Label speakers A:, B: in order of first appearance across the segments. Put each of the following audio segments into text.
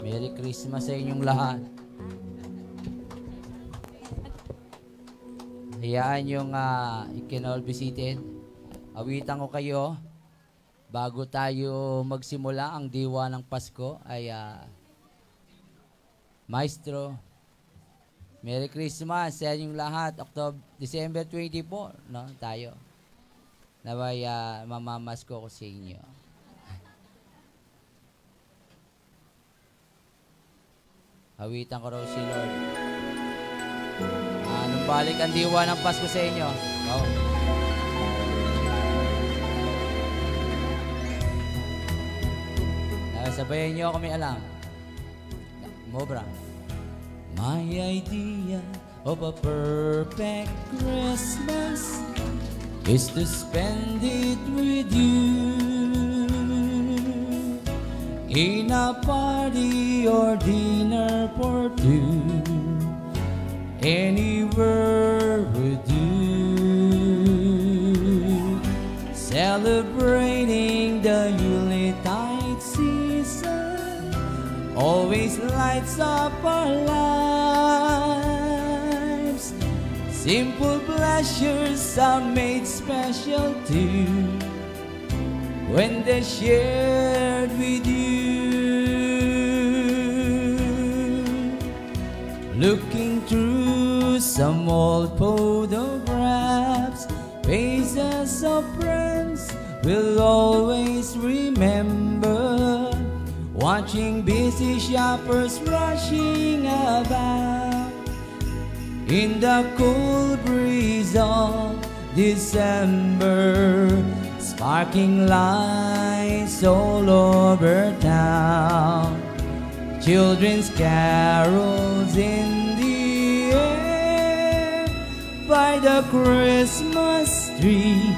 A: Merry Christmas sa inyong lahat. Hayaan yung ikinol bisitin. Awitan ko kayo. Bago tayo magsimula ang diwa ng Pasko ay Maestro, Merry Christmas sa inyong lahat. December 24, no? Tayo. Naway mamamasko ko sa inyo. Awitan ko raw si Lord. Nung balik ang diwa ng Pasko sa inyo. Oh. Sabayan niyo ako may alam. Mobra. My idea of a perfect Christmas is to spend it with you in a party or dinner for two, anywhere with you, celebrating the Yuletide season, always lights up our lives. Simple pleasures are made special too when they're shared with you. Looking through some old photographs, faces of friends we'll always remember, watching busy shoppers rushing about in the cool breeze of December, sparking lights all over town, children's carols in the air, by the Christmas tree,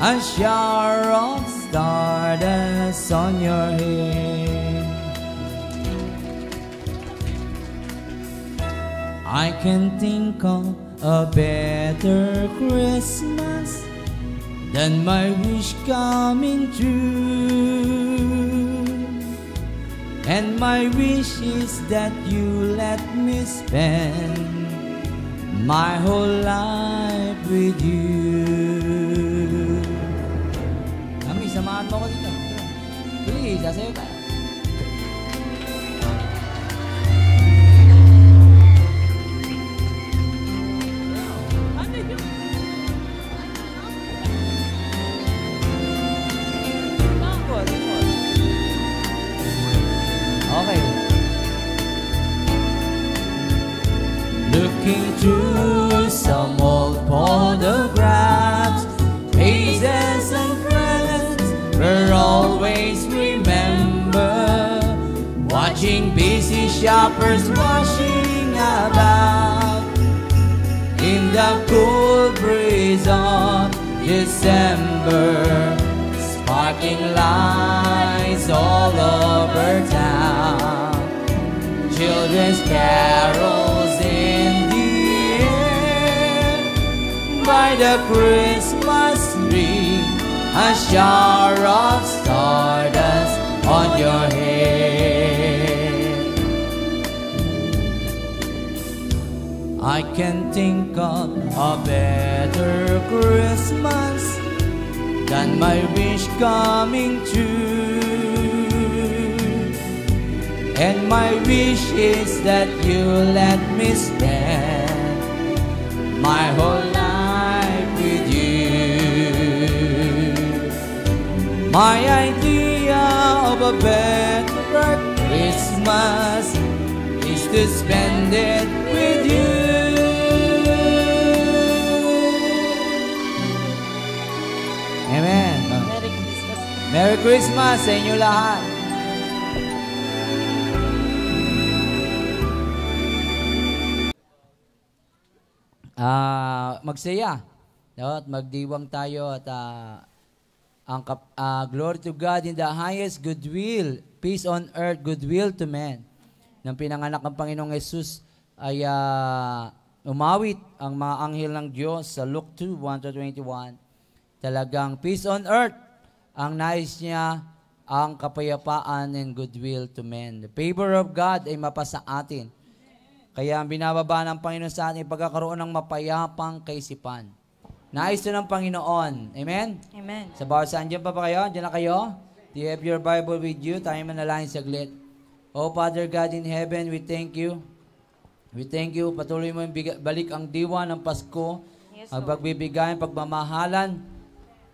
A: a shower of stardust on your head. I can think of a better Christmas than my wish coming true. And my wish is that you let me spend my whole life with you. Kami, samahan mo ko dito. Please, sasayo tayo. Okay. Looking through some old photographs, faces and friends we'll always remember, watching busy shoppers rushing about in the cool breeze of December, sparking lights all over town, children's carols in the air, by the Christmas tree, a shower of stardust on your head. I can think of a better Christmas than my wish coming true. And my wish is that you let me spend my whole life with you. My idea of a better Christmas is to spend it with you. Amen.
B: Merry Christmas.
A: Merry Christmas sa inyo lahat. Magsaya. No? At magdiwang tayo at glory to God in the highest goodwill, peace on earth, goodwill to men. Nang pinanganak ng Panginoong Jesus ay umawit ang mga anghel ng Diyos sa Luke 2:1-21. Talagang peace on earth ang nais niya ang kapayapaan and goodwill to men. The favor of God ay mapasa atin. Kaya ang binababa ng Panginoon sa atin, pagkakaroon ng mapayapang kaisipan. Nais ito ng Panginoon. Amen?
B: Amen.
A: Sa bawat saan, dyan pa ba kayo? Dyan na kayo? Do you have your Bible with you? Tayo manalangin saglit. Oh, Father God in heaven, we thank you. We thank you. Patuloy mo yung balik ang diwa ng Pasko.
B: Yes,
A: Ang
B: Lord.
A: pagbibigayan, pagmamahalan,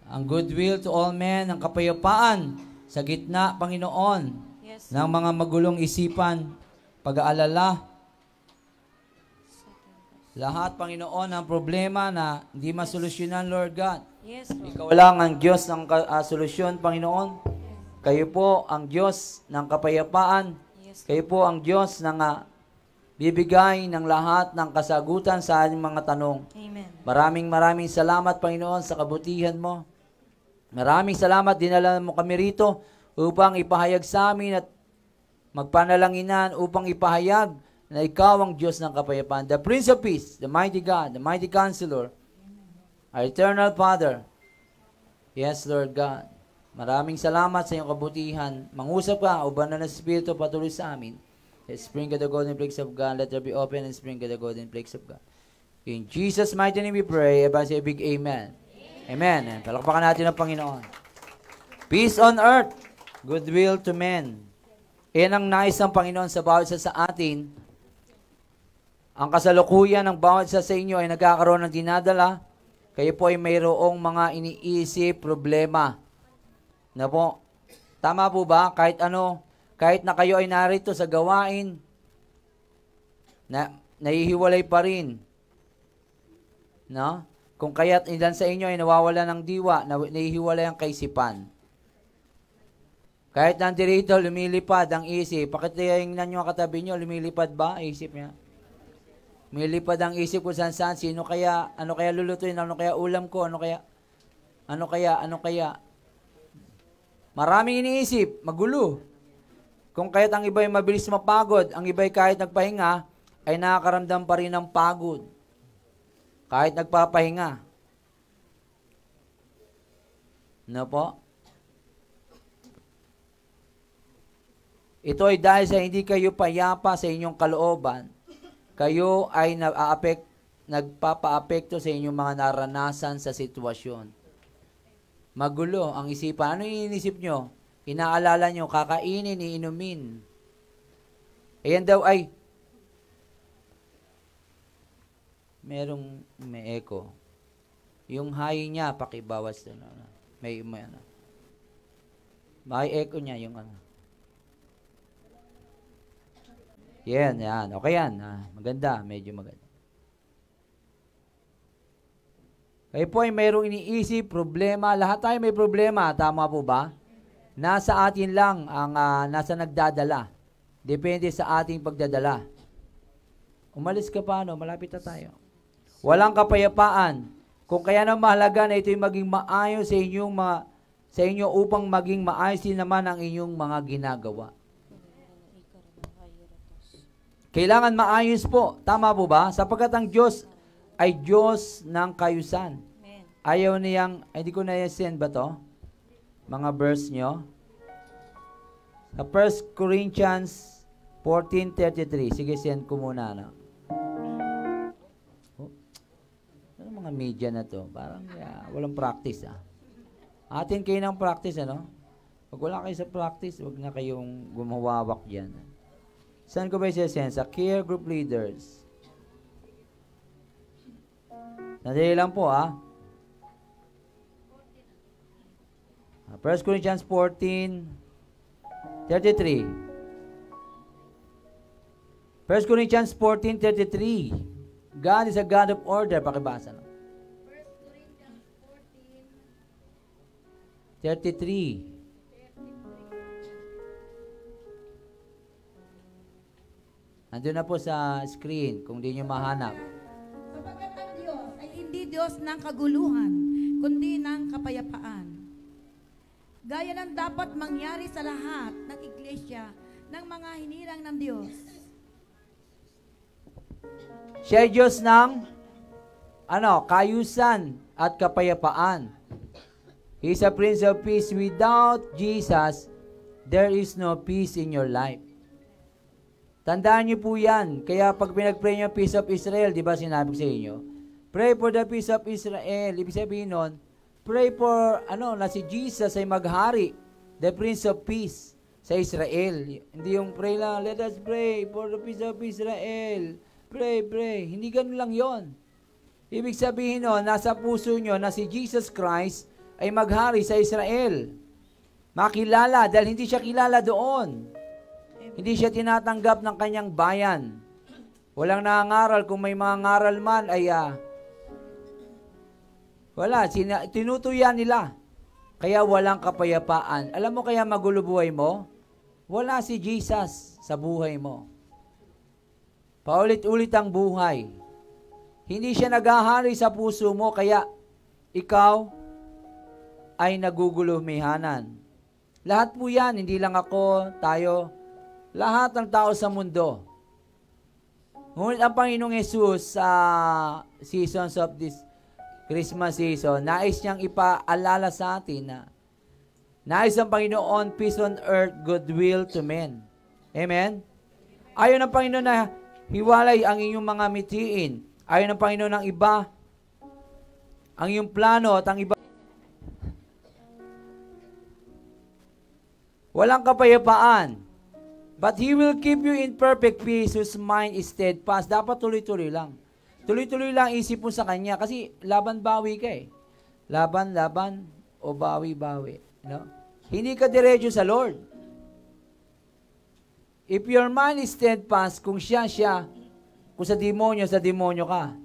A: ang goodwill to all men, ang kapayapaan sa gitna, Panginoon,
B: Yes.
A: ng mga magulong isipan, pag-aalala. Lahat, Panginoon, ng problema na hindi masolusyonan, Lord God.
B: Yes, Lord.
A: Ikaw lang ang Diyos ng solusyon, Panginoon. Kayo po ang Diyos ng kapayapaan.
B: Yes.
A: Kayo po ang Diyos ng bibigay ng lahat ng kasagutan sa ating mga tanong.
B: Amen.
A: Maraming salamat, Panginoon, sa kabutihan mo. Maraming salamat, dinala mo kami rito upang ipahayag sa amin at magpanalanginan upang ipahayag na ikaw ang Diyos ng kapayapaan. The Prince of Peace, the mighty God, the mighty Counselor, our eternal Father. Yes, Lord God. Maraming salamat sa iyong kabutihan. Mangusap ka, uban na ng Espiritu patuloy sa amin. Spring of the golden flakes of God, let there be open and spring of the golden flakes of God. In Jesus' mighty name we pray. Everybody say a big amen. Amen. And palakpakan natin ang Panginoon. Peace on earth, goodwill to men. Yan ang nais ng Panginoon sa bawat isa sa atin. Ang kasalukuyan ng bawat isa sa inyo ay nagkakaroon ng dinadala. Kayo po ay mayroong mga iniisip, problema. Na po, tama po ba? Kahit na kayo ay narito sa gawain, nahihiwalay pa rin. No? Kung kaya't ilan sa inyo ay nawawala ng diwa, nahihiwalay ang kaisipan. Kahit nandirito, lumilipad ang isip. Pakitayangnan nyo ang katabi nyo, lumilipad ba? Isip niya. Lumilipad ang isip kung saan-saan. Ano kaya lulutuin? Ano kaya ulam ko? Ano kaya? Maraming iniisip, magulo. Kung kaya't ang iba ay mabilis mapagod, ang iba ay kahit nagpahinga, ay nakakaramdam pa rin ng pagod. Kahit nagpapahinga. No po? Ito ay dahil sa hindi kayo payapa sa inyong kalooban. Kayo ay nagpapa-apekto sa inyong mga naranasan sa sitwasyon. Magulo ang isipan. Ano yung inisip nyo? Inaalala nyo, kakainin, iinumin. Ayan daw ay, may echo. Yung high niya, pakibawas doon. May echo niya yung ano. Yan. Okay yan. Maganda. Medyo maganda. Kayo po ay mayroong iniisip, problema. Lahat tayo may problema. Tama po ba? Nasa atin lang ang nasa nagdadala. Depende sa ating pagdadala. Umalis ka pa, malapit na tayo. Walang kapayapaan. Kung kaya na mahalaga na ito'y maging maayos sa inyo upang maging maayos din naman ang inyong mga ginagawa. Kailangan maayos po. Tama po ba? Sapagkat ang Diyos ay Diyos ng kayusan.
B: Amen.
A: Ayaw niyang, hindi ko na-send ba to? Mga verse nyo. Sa 1 Corinthians 14:33. Sige, send ko muna. Ano mga media na to? Parang walang practice. Atin kayo ng practice, ano? Pag wala kayo sa practice, wag na kayong gumawawak dyan. Saan ko ba i-send? Sa care group leaders. Nadali lang po, 1 Corinthians 14:33. 1 Corinthians 14:33. God is a God of order. Pakibasa na.
C: 1 Corinthians
A: 33. Nandun na po sa screen kung di nyo mahanap.
C: Sapagkat ang Diyos ay hindi Diyos ng kaguluhan, kundi ng kapayapaan. Gaya ng dapat mangyari sa lahat ng iglesia ng mga hinirang ng Diyos.
A: Siya ay Diyos ng kayusan at kapayapaan. He's a Prince of Peace. Without Jesus, there is no peace in your life. Tandaan niyo po yan. Kaya pag pinag-pray niyo peace of Israel, di ba sinabi ko sa inyo? Pray for the peace of Israel. Ibig sabihin nun, pray for, na si Jesus ay maghari, the Prince of Peace sa Israel. Hindi yung pray lang, let us pray for the peace of Israel. Pray, pray. Hindi ganun lang yon. Ibig sabihin nun, nasa puso nyo na si Jesus Christ ay maghari sa Israel. Makilala, dahil hindi siya kilala doon. Hindi siya tinatanggap ng kanyang bayan. Walang nangangaral. Kung may mga ngaral man, ay wala. Tinutuyan nila. Kaya walang kapayapaan. Alam mo kaya magulo buhay mo? Wala si Jesus sa buhay mo. Paulit-ulit ang buhay. Hindi siya naghahari sa puso mo, kaya ikaw ay nagugulumihanan. Lahat po yan, hindi lang ako, tayo, lahat ng tao sa mundo. Ngunit ang Panginoong Yesus sa seasons of this Christmas season, nais niyang ipaalala sa atin na nais ang Panginoon, peace on earth, goodwill to men. Amen? Ayaw ng Panginoon na hiwalay ang inyong mga mitiin. Ayaw ng Panginoon ng iba, ang iyong plano at ang iba. Walang kapayapaan. But He will keep you in perfect peace whose mind is steadfast. Dapat tuloy-tuloy lang. Tuloy-tuloy lang isip mo sa Kanya kasi laban-bawi ka eh. Laban-laban o bawi-bawi. No? Hindi ka diretso sa Lord. If your mind is steadfast, kung siya, kung sa demonyo ka.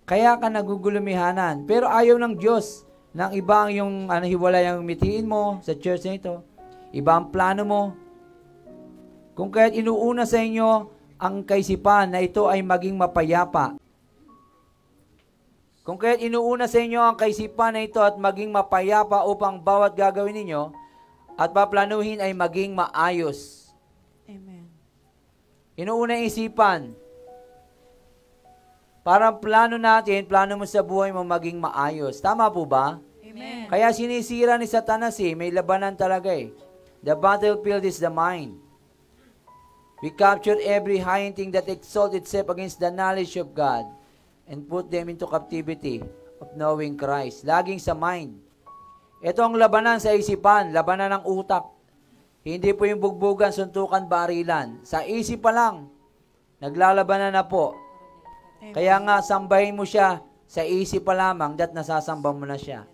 A: Kaya ka nagugulumihanan. Pero ayaw ng Diyos ng iba ang yung hiwalay ang mitiin mo sa church na ito. Iba ang plano mo. Kung kaya't inuuna sa inyo ang kaisipan na ito ay maging mapayapa. Kung kaya't inuuna sa inyo ang kaisipan na ito at maging mapayapa upang bawat gagawin ninyo at paplanuhin ay maging maayos.
C: Amen.
A: Inuuna ang isipan. Para plano natin, plano mo sa buhay mo maging maayos. Tama po ba?
C: Amen.
A: Kaya sinisira ni Satanas may labanan talaga eh. The battlefield is the mind. We capture every high thing that exalts itself against the knowledge of God and put them into captivity of knowing Christ. Laging sa mind. Ito ang labanan sa isipan, labanan ng utak. Hindi po yung bugbugan, suntukan, barilan. Sa isip pa lang, naglalabanan na po.
C: Amen.
A: Kaya nga, sambahin mo siya sa isip pa lamang that nasasamba mo na siya.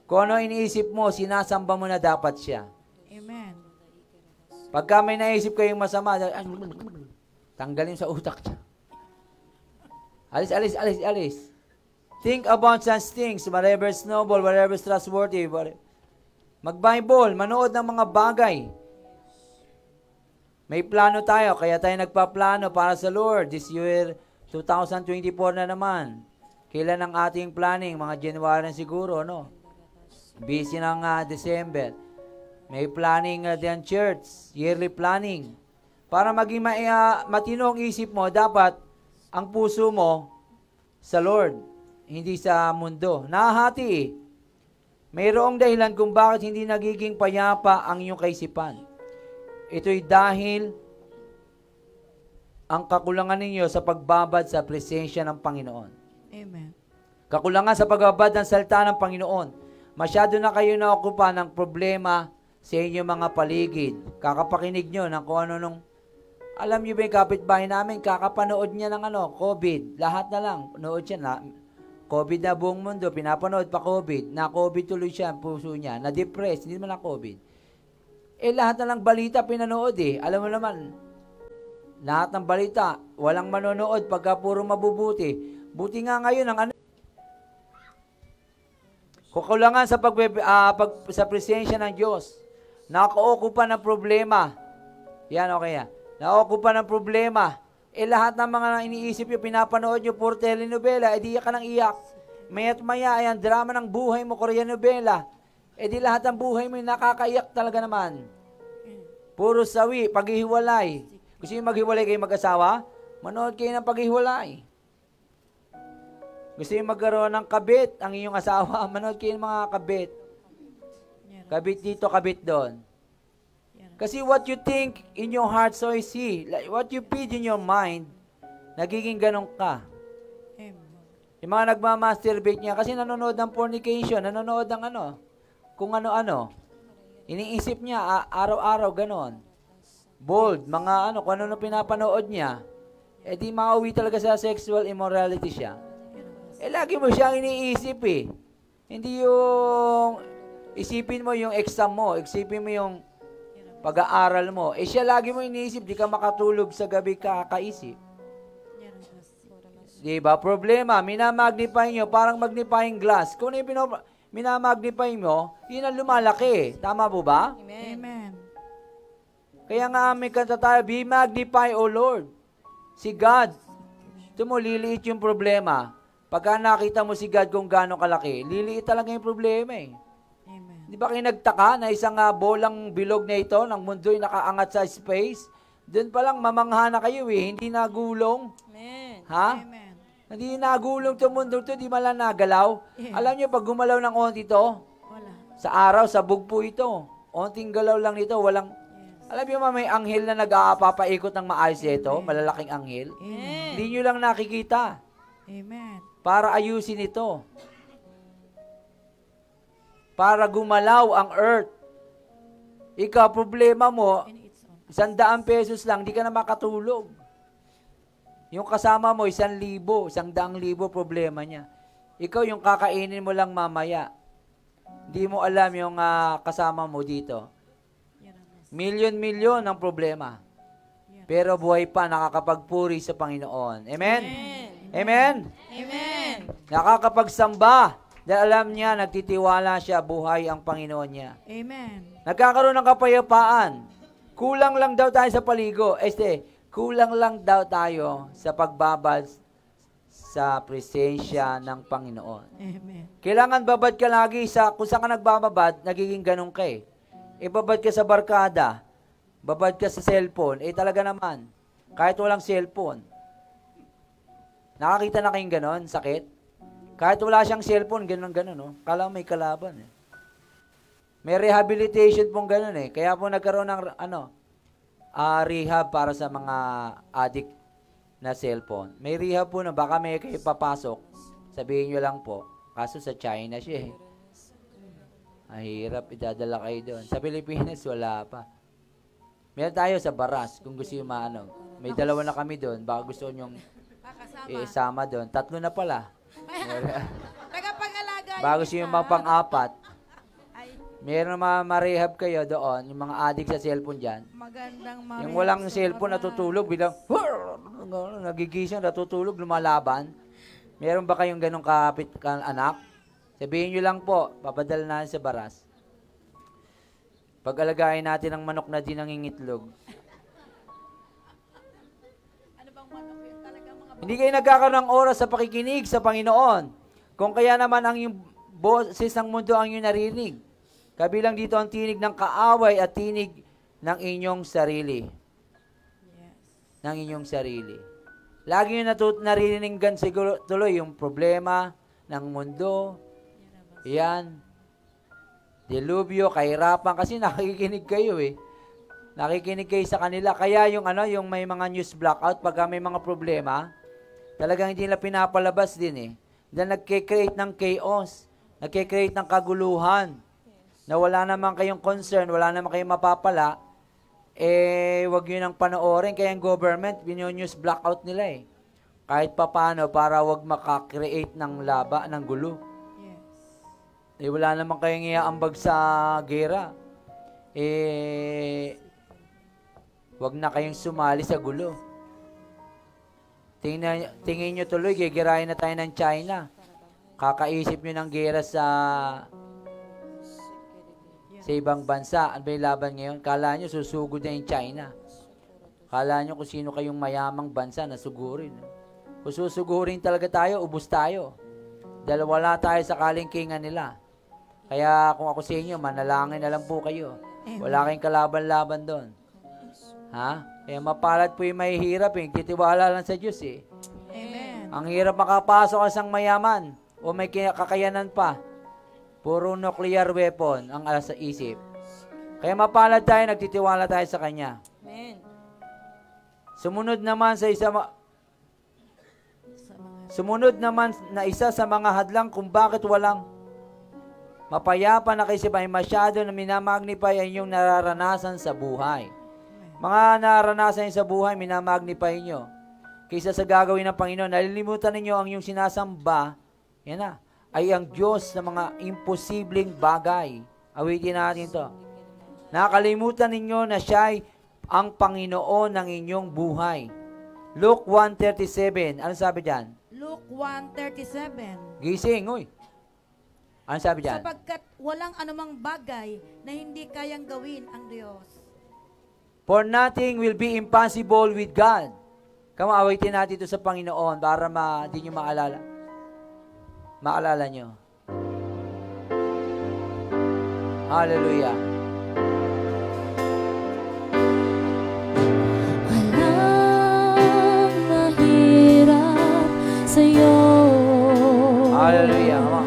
A: Kung ano iniisip mo, sinasamba mo na dapat siya.
C: Amen.
A: Pagka may naisip kayong masama, tanggalin sa utak niya. Alis. Think about such things, whatever is noble, whatever is trustworthy. Mag-Bible, manood ng mga bagay. May plano tayo, kaya tayo nagpaplano para sa Lord. This year, 2024 na naman. Kailan ang ating planning? Mga January siguro, no? Busy ng December. May planning din church, yearly planning. Para maging matinong isip mo, dapat ang puso mo sa Lord, hindi sa mundo. Nahahati eh. Mayroong dahilan kung bakit hindi nagiging payapa ang iyong kaisipan. Ito'y dahil ang kakulangan ninyo sa pagbabad sa presensya ng Panginoon.
C: Amen.
A: Kakulangan sa pagbabad ng salita ng Panginoon. Masyado na kayo naokupa ng problema sa inyong mga paligid. Kakapakinig nyo ng kung ano nung, alam nyo ba yung kapitbahay namin, kakapanood niya ng COVID. Lahat na lang, nood siya na, COVID na buong mundo, pinapanood pa COVID. Na COVID tuloy siya, puso niya. Na-depress, hindi naman na COVID. Lahat na lang balita pinanood eh. Alam mo naman, lahat ng balita, walang manonood pagka puro mabubuti. Buti nga ngayon ang kukulangan sa sa presensya ng Diyos. Nakaukupan ng problema. Yan, okay yan. Nakaukupan ng problema. Lahat ng mga iniisip nyo, pinapanood nyo, puro telenovela, di ka nang iyak. Maya't maya, ayan, drama ng buhay mo, Korean novela. Di lahat ng buhay mo, nakakaiyak talaga naman. Puro sawi, paghihiwalay. Gusto nyo maghiwalay kayo mag-asawa? Manood kayo ng paghihiwalay. Gusto nyo magkaroon ng kabit, ang inyong asawa? Manood kayo ng mga kabit. Kabit dito, kabit doon. Kasi what you think in your heart, so is He. Like, what you feed in your mind, nagiging ganun ka.
C: Amen.
A: Yung mga nagmamasturbate niya, kasi nanonood ng fornication, nanonood ng kung ano-ano. Iniisip niya, araw-araw, ganon. Bold, mga kung ano pinapanood niya, di mauwi talaga sa sexual immorality siya. Lagi mo siyang iniisip eh. Hindi yung, isipin mo yung exam mo, isipin mo yung pag-aaral mo. Siya lagi mo iniisip, di ka makatulog sa gabi kakaisip. Diba? Problema, minamagnify nyo, parang magnifying glass. Kung ano yung minamagnify mo, yun ang lumalaki. Tama po ba?
C: Amen.
A: Kaya nga may kanta tayo, be magnify, O Lord. Si God. Ito mo, liliit yung problema. Pagka nakita mo si God kung gaano kalaki, liliit talaga yung problema eh.
C: Amen.
A: Di ba kayo nagtaka na isang bolang bilog na ito ng mundo'y nakaangat sa space? Doon pa lang mamangha na kayo eh, hindi nagulong.
B: Amen.
A: Ha?
C: Amen.
A: Hindi nagulong itong mundo ito, di malang nagalaw.
C: Yeah.
A: Alam nyo, pag gumalaw ng onti ito,
C: Wala.
A: sa araw, sa bugpo ito, onting galaw lang nito, walang...
C: Yes.
A: Alam nyo may anghel na nag-aapapaikot ng maayos ito, malalaking anghel.
C: Amen.
A: Hindi nyo lang nakikita
C: Amen.
A: para ayusin ito. Para gumalaw ang earth. Ikaw, problema mo,
C: And it's on.
A: 100 pesos lang, di ka na makatulog. Yung kasama mo, 1,000, 100,000 problema niya. Ikaw, yung kakainin mo lang mamaya. Hindi mo alam yung kasama mo dito. Milyon-milyon ang problema. Pero buhay pa, nakakapagpuri sa Panginoon. Amen? Amen?
B: Amen.
A: Nakakapagsamba. Dahil alam niya, nagtitiwala siya, buhay ang Panginoon niya.
C: Amen.
A: Nagkakaroon ng kapayapaan. Kulang lang daw tayo sa paligo. Kulang lang daw tayo sa pagbabad sa presensya ng Panginoon.
C: Amen.
A: Kailangan babad ka lagi kung saan ka nagbababad, nagiging ganun ka eh. Babad ka sa barkada, babad ka sa cellphone, talaga naman, kahit walang cellphone. Nakakita na kayong ganun, sakit? Kahit wala siyang cellphone, ganun-ganun, no? Kala may kalaban eh. May rehabilitation pong ganun eh. Kaya po nagkaroon ng, rehab para sa mga addict na cellphone. May rehab po na baka may kayo papasok. Sabihin nyo lang po. Kaso sa China siya eh. Mahirap, idadala kayo doon. Sa Pilipinas, wala pa. Meron tayo sa Baras, kung gusto yung may 2 na kami doon. Baka gusto nyong isama doon. 3 na pala.
C: Tagapag-alaga.
A: Baka gusto yung mga pang-4.
C: Ay,
A: Meron ma-rehab kayo doon, yung mga addict sa cellphone dyan.
C: magandang
A: Yung walang cellphone, natutulog, bilang, nagigising, natutulog, lumalaban. Meron ba kayong ganong kapit anak? Sabihin nyo lang po, papadala natin sa Baras. Pag-alagayin natin ang manok na di nangingitlog.
C: Ano bang manok yun? Talagang mga
A: Hindi kayo nagkakaroon ng oras sa pakikinig sa Panginoon. Kung kaya naman ang yung boses ng mundo ang yung narinig. Kabilang dito ang tinig ng kaaway at tinig ng inyong sarili.
C: Yes.
A: Ng inyong sarili. Lagi nyo nariningan siguro tuloy yung problema ng mundo. Yan. Delubyo, kahirapan. Kasi nakikinig kayo eh. Nakikinig kayo sa kanila. Kaya yung yung may mga news blackout, pagka may mga problema, talagang hindi nila pinapalabas din eh. Dahil nagkikreate ng chaos. Nagkikreate ng kaguluhan. Na wala naman kayong concern, wala naman kayong mapapala, wag nyo nang panoorin. Kaya yung government, news blackout nila eh. Kahit papano, para wag makakreate ng laba, ng gulo.
C: Yes.
A: Wala naman kayong iaambag sa gera. Wag na kayong sumali sa gulo. Tingin nyo tuloy, gigirahin na tayo ng China. Kakaisip nyo ng gera sa ibang bansa. Ano ba yung laban ngayon? Kala nyo susugod na yung China. Kala nyo kung sino kayong mayamang bansa na sugurin. Kung susugurin talaga tayo, ubos tayo. Dahil wala tayo sa kalingkingan nila. Kaya kung ako sa inyo, manalangin na lang po kayo. Wala kayong kalaban-laban doon. Ha? Kaya mapalad po yung mahihirap eh. Titiwala lang sa Diyos eh.
C: Amen.
A: Ang hirap makapasok ka sang mayaman o may kakayanan pa. Puro nuclear weapon ang alas sa isip. Kaya mapalad tayo, nagtitiwala tayo sa Kanya.
C: Amen.
A: Sumunod naman na isa sa mga hadlang kung bakit walang mapayapa na kaisipan ay masyado na minamagnify ang inyong nararanasan sa buhay. Mga nararanasan sa buhay, minamagnify nyo. Kaysa sa gagawin ng Panginoon, nalilimutan ninyo ang inyong sinasamba, yan na, ay ang Diyos na mga imposibleng bagay. Awitin natin to. Nakalimutan ninyo na siya ay ang Panginoon ng inyong buhay. Luke 1:37. Ano sabi diyan?
C: Luke 1:37.
A: Gising, oy. Ano sabi diyan?
C: Sapagkat walang anumang bagay na hindi kayang gawin ang Diyos.
A: For nothing will be impossible with God. Awitin natin ito sa Panginoon para di nyo maalala. Maalala nyo. Hallelujah.
B: Walang mahirap sa'yo.
A: Hallelujah.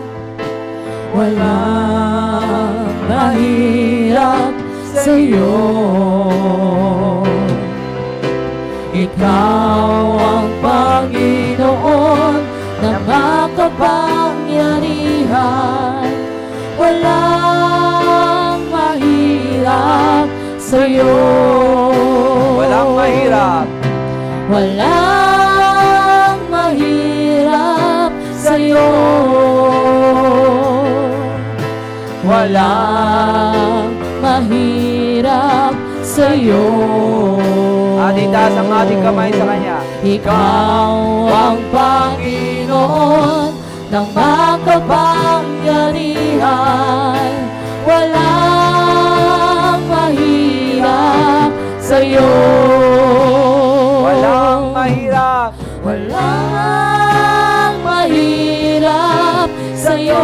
B: Walang mahirap sa'yo. Ikaw ang Panginoon na makapangyarihan. Walang mahirap sa'yo.
A: Walang mahirap.
B: Walang mahirap sa'yo. Walang mahirap sa'yo.
A: Ating taas ang ating kamay sa Kanya.
B: Ikaw ang Panginoon ng makapangyarihan. Walang mahirap sa'yo.
A: Walang mahirap.
B: Walang mahirap sa'yo.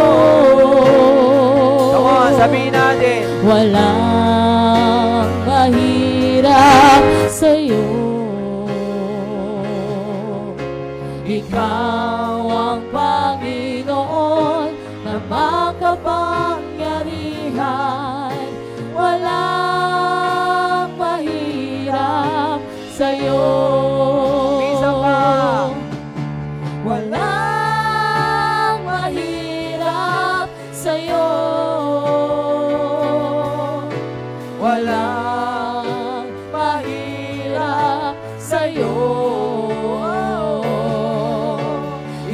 A: Come on, sabihin natin.
B: Walang mahirap sa'yo. Ikaw ang Panginoon na makapangyarihan. Walang mahirap sa'yo.
A: Minsan pa.
B: Walang mahirap sa'yo. Walang mahirap sa'yo.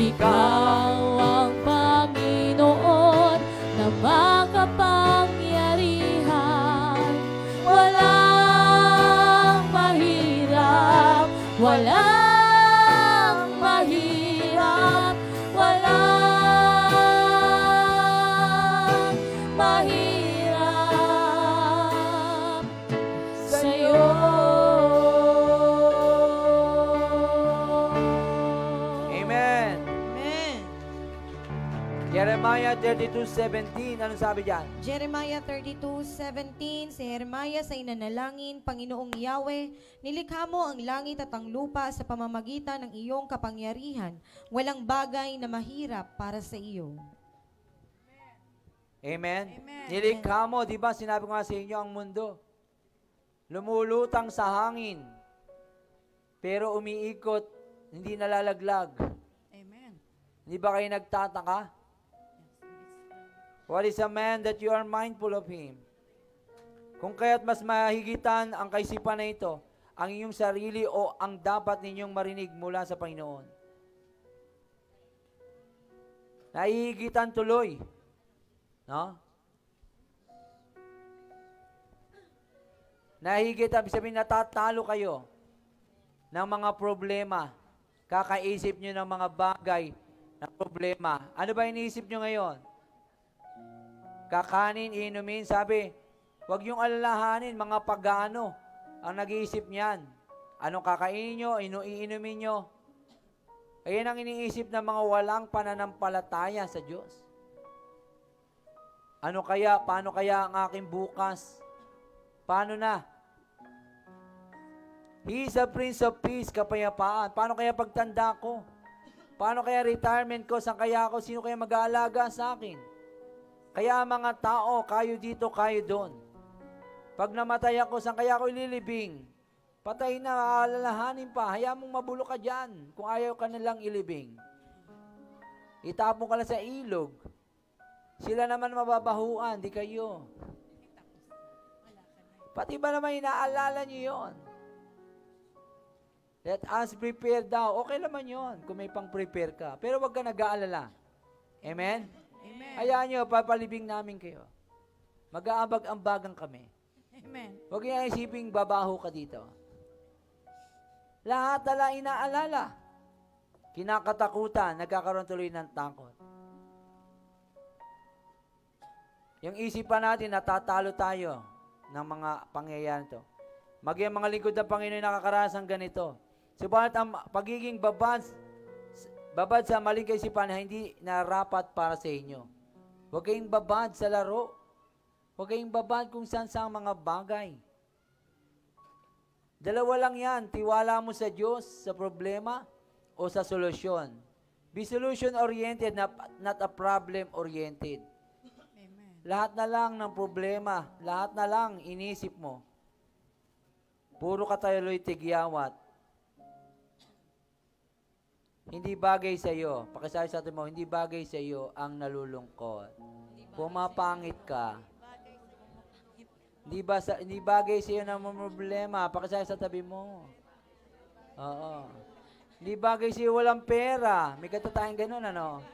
B: Ikaw ang Panginoon na makapangyarihan. Walang mahirap. Walang mahirap. Walang mahirap sa'yo.
A: Amen.
C: Amen.
A: Jeremiah 32:17. Ano sabi diyan?
D: Jeremiah 32:17, si Jeremiah ay nanalangin, Panginoong Yahweh, nilikha mo ang langit at ang lupa sa pamamagitan ng iyong kapangyarihan. Walang bagay na mahirap para sa iyo.
A: Amen.
C: Amen.
A: Nilikha mo, di ba? Sinabi ko nga sa inyo, ang mundo lumulutang sa hangin, pero umiikot, hindi nalalaglag.
C: Amen.
A: Hindi ba kayo nagtataka? What is a man that you are mindful of him? Kung kaya't mas mahigitan ang kaisipan na ito, ang inyong sarili o ang dapat ninyong marinig mula sa Panginoon. Nahihigitan tuloy. No? Nahihigitan, sabihin natatalo kayo ng mga problema. Kakaisip nyo ng mga bagay na problema. Ano ba iniisip nyo ngayon? Kakanin, inumin, sabi, huwag yung alalahanin, mga pagano ang nag-iisip niyan. Anong kakainin nyo, iinumin nyo. Ayan ang iniisip ng mga walang pananampalataya sa Diyos. Ano kaya, paano kaya ang aking bukas? Paano na? He is a Prince of Peace, kapayapaan. Paano kaya pagtanda ko? Paano kaya retirement ko? Saan kaya ako? Sino kaya mag-aalaga sa akin? Kaya mga tao, kayo dito, kayo doon. Pag namatay ako, saan kaya ako ililibing? Patay na, alalahanin pa. Hayaan mong mabulo ka dyan kung ayaw ka nilang ilibing. Itapon ka lang sa ilog. Sila naman mababahuan, di kayo. Pati ba naman inaalala nyo yun? Let us prepare daw. Okay naman yun kung may pang-prepare ka. Pero wag ka nag-aalala. Amen?
C: Amen.
A: Hayaan nyo, papalibing namin kayo. Mag-aambag-ambagan kami.
C: Amen.
A: Huwag niya isiping babaho ka dito. Lahat na inaalala. Kinakatakutan, nagkakaroon tuloy ng takot. Yung isipan natin, natatalo tayo ng mga pangyayari to. Maging mga lingkod ng Panginoon nakakaranas ng ganito. Subalit ang pagiging babad sa maling kaisipan hindi narapat para sa inyo. Huwag kayong babad sa laro. Huwag kayong babad kung saan-saan mga bagay. Dalawa lang yan. Tiwala mo sa Diyos, sa problema, o sa solusyon. Be solution-oriented, not a problem-oriented.
C: Amen.
A: Lahat na lang ng problema, lahat na lang inisip mo. Puro katayaloy tigyawat. Hindi bagay sa iyo. Pakisabi sa atin mo, hindi bagay sa iyo ang nalulungkot. Pumapangit ka. Hindi bagay sa iyo ng problema. Pakisabi sa tabi mo. Oo. Hindi bagay sa iyo walang pera. May katatayang ganun, ano?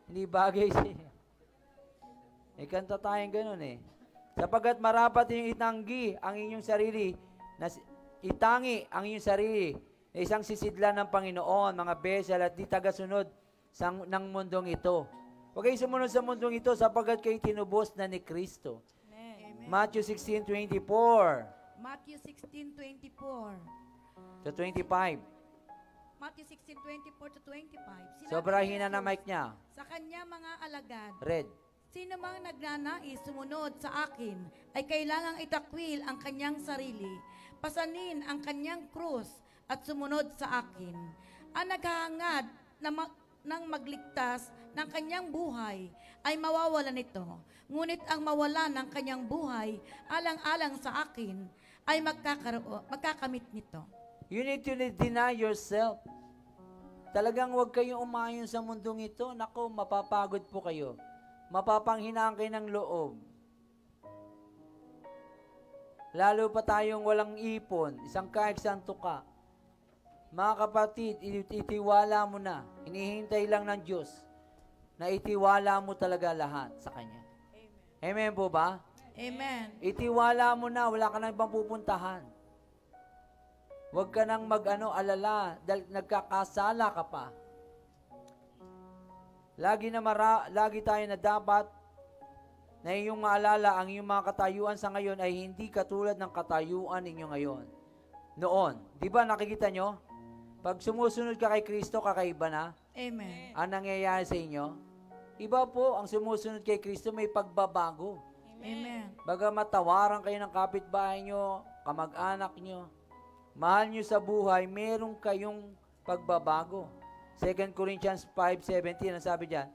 A: Hindi bagay sa iyo. May katatayang ganun eh. Sapagat marapat yung itangi ang inyong sarili, itangi ang inyong sarili na isang sisidlan ng Panginoon, mga besel at di tagasunod ng mundong ito. Huwag kayo sumunod sa mundong ito sapagat kayo tinubos na ni Kristo.
C: Amen.
A: Matthew 16:24
C: Matthew 16:24.
A: to 25.
C: Matthew 16:24 to 25. Sinabi
A: Sobrahin
C: ni
A: na
C: Jesus
A: mic niya.
C: sa kanya mga alagad,
A: Red.
C: sino mang nagnanais sumunod sa akin ay kailangang itakwil ang kanyang sarili, pasanin ang kanyang krus at sumunod sa akin. Ang naghahangad ng magligtas ng kanyang buhay ay mawawala nito. Ngunit ang mawala ng kanyang buhay alang-alang sa akin ay magkakamit nito.
A: You need to deny yourself. Talagang huwag kayong umayon sa mundong ito. Naku, mapapagod po kayo. Mapapanghinaan kayo ng loob. Lalo pa tayong walang ipon, isang kahit isang tuka. Mga kapatid, itiwala mo na. Hinihintay lang ng Diyos na itiwala mo talaga lahat sa Kanya. Amen po ba?
C: Amen.
A: Itiwala mo na, wala ka nang ibang pupuntahan. Huwag ka nang alala dahil nagkakasala ka pa. Lagi tayo na dapat na iyong maalala ang iyong mga katayuan sa ngayon ay hindi katulad ng katayuan ninyo ngayon. Noon. Di ba nakikita nyo? Pag sumusunod ka kay Kristo, kakaiba na.
C: Amen.
A: Ang nangyayari sa inyo? Iba po, ang sumusunod kay Kristo may pagbabago.
C: Amen.
A: Baga matawaran kayo ng kapitbahay nyo, kamag-anak nyo, mahal nyo sa buhay, meron kayong pagbabago. 2 Corinthians 5:17, ang sabi dyan?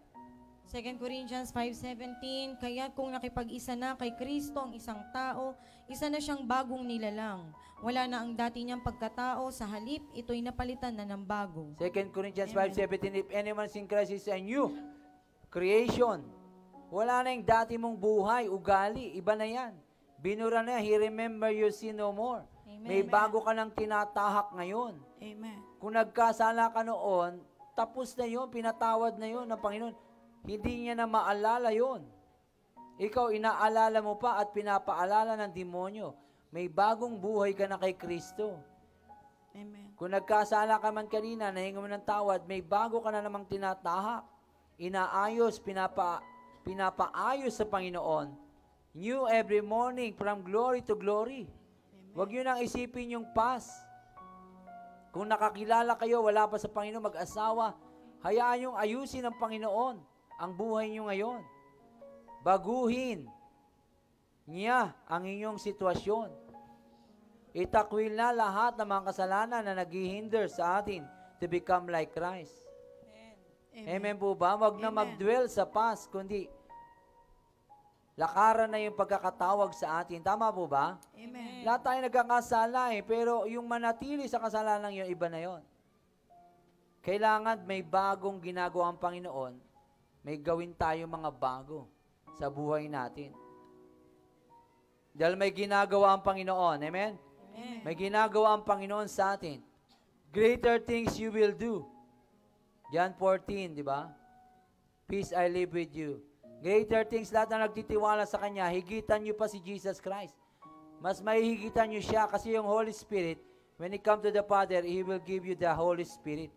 D: 2 Corinthians 5:17, kaya kung nakipag-isa na kay Kristo ang isang tao, isa na siyang bagong nilalang. Wala na ang dati niyang pagkatao, sa halip, ito'y napalitan na ng bago.
A: 2 Corinthians 5:17, if anyone is in Christ is a new creation. Wala na yung dati mong buhay, ugali, iba na yan. Binura na yan, he remember your sin no more.
D: Amen.
A: May bago ka nang tinatahak ngayon.
C: Amen.
A: Kung nagkasala ka noon, tapos na yun, pinatawad na yun ng Panginoon. Hindi niya na maalala yun. Ikaw, inaalala mo pa at pinapaalala ng demonyo. May bagong buhay ka na kay Kristo.
C: Amen.
A: Kung nagkasala ka man kanina, nahinga mo ng tawad, may bago ka na namang tinatahak. Inaayos, pinapaayos sa Panginoon. New every morning, from glory to glory. Huwag nyo nang isipin yung past. Kung nakakilala kayo, wala pa sa Panginoon, mag-asawa, hayaan yung ayusin ng Panginoon ang buhay nyo ngayon. Baguhin niya ang inyong sitwasyon. Itakwil na lahat ng mga kasalanan na naghihinder sa atin to become like Christ. Amen po ba? Huwag na
C: Amen.
A: mag-dwell sa past, kundi Lakaran na yung pagkakatawag sa atin. Tama po ba?
C: Amen.
A: Lahat tayo nagkakasala pero yung manatili sa kasalanan yun, iba na yon. Kailangan may bagong ginagawa ang Panginoon, may gawin tayo mga bago sa buhay natin. Dahil may ginagawa ang Panginoon. Amen?
C: Amen.
A: May ginagawa ang Panginoon sa atin. Greater things you will do. John 14, di ba? Peace I live with you. Greater things, lahat na nagtitiwala sa Kanya, higitan nyo pa si Jesus Christ. Mas mahihigitan nyo siya kasi yung Holy Spirit, when it comes to the Father, He will give you the Holy Spirit.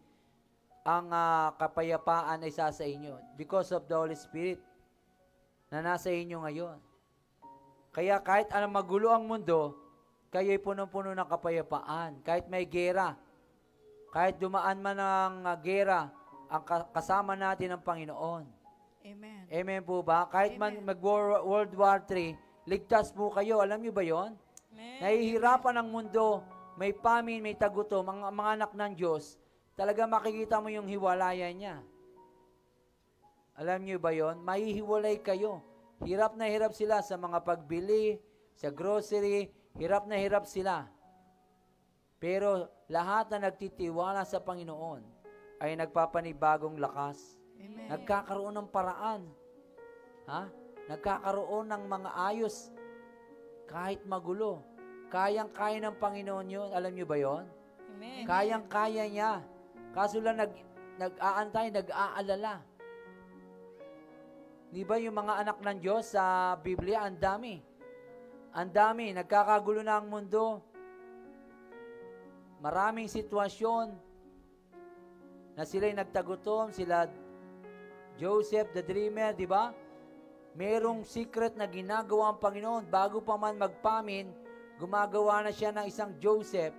A: Ang kapayapaan ay sa inyo because of the Holy Spirit na nasa inyo ngayon. Kaya kahit anong magulo ang mundo, kayo'y punong-puno ng kapayapaan. Kahit may gera, kahit dumaan man ang gera, ang kasama natin ang Panginoon.
C: Amen.
A: Amen po ba? Kahit man
C: Amen.
A: mag-World War III, ligtas po kayo. Alam niyo ba yon? Nahihirapan ang mundo, may famine, may tagutom, mga anak ng Diyos, talaga makikita mo yung hiwalayan niya. Alam niyo ba yon? Mahihiwalay kayo. Hirap na hirap sila sa mga pagbili, sa grocery, hirap na hirap sila. Pero lahat na nagtitiwala sa Panginoon ay nagpapanibagong lakas.
C: Amen.
A: Nagkakaroon ng paraan. Ha? Nagkakaroon ng mga ayos. Kahit magulo. Kayang-kaya ng Panginoon yun. Alam niyo ba yon?
D: Amen.
A: Kayang-kaya niya. Kaso lang nag-aantay, nag-aalala. Di ba yung mga anak ng Diyos sa Biblia, ang dami. Ang dami. Nagkakagulo na ang mundo. Maraming sitwasyon na sila'y nagtagutom, sila Joseph the Dreamer, di ba? Merong secret na ginagawa ang Panginoon. Bago pa man magpamin, gumagawa na siya ng isang Joseph.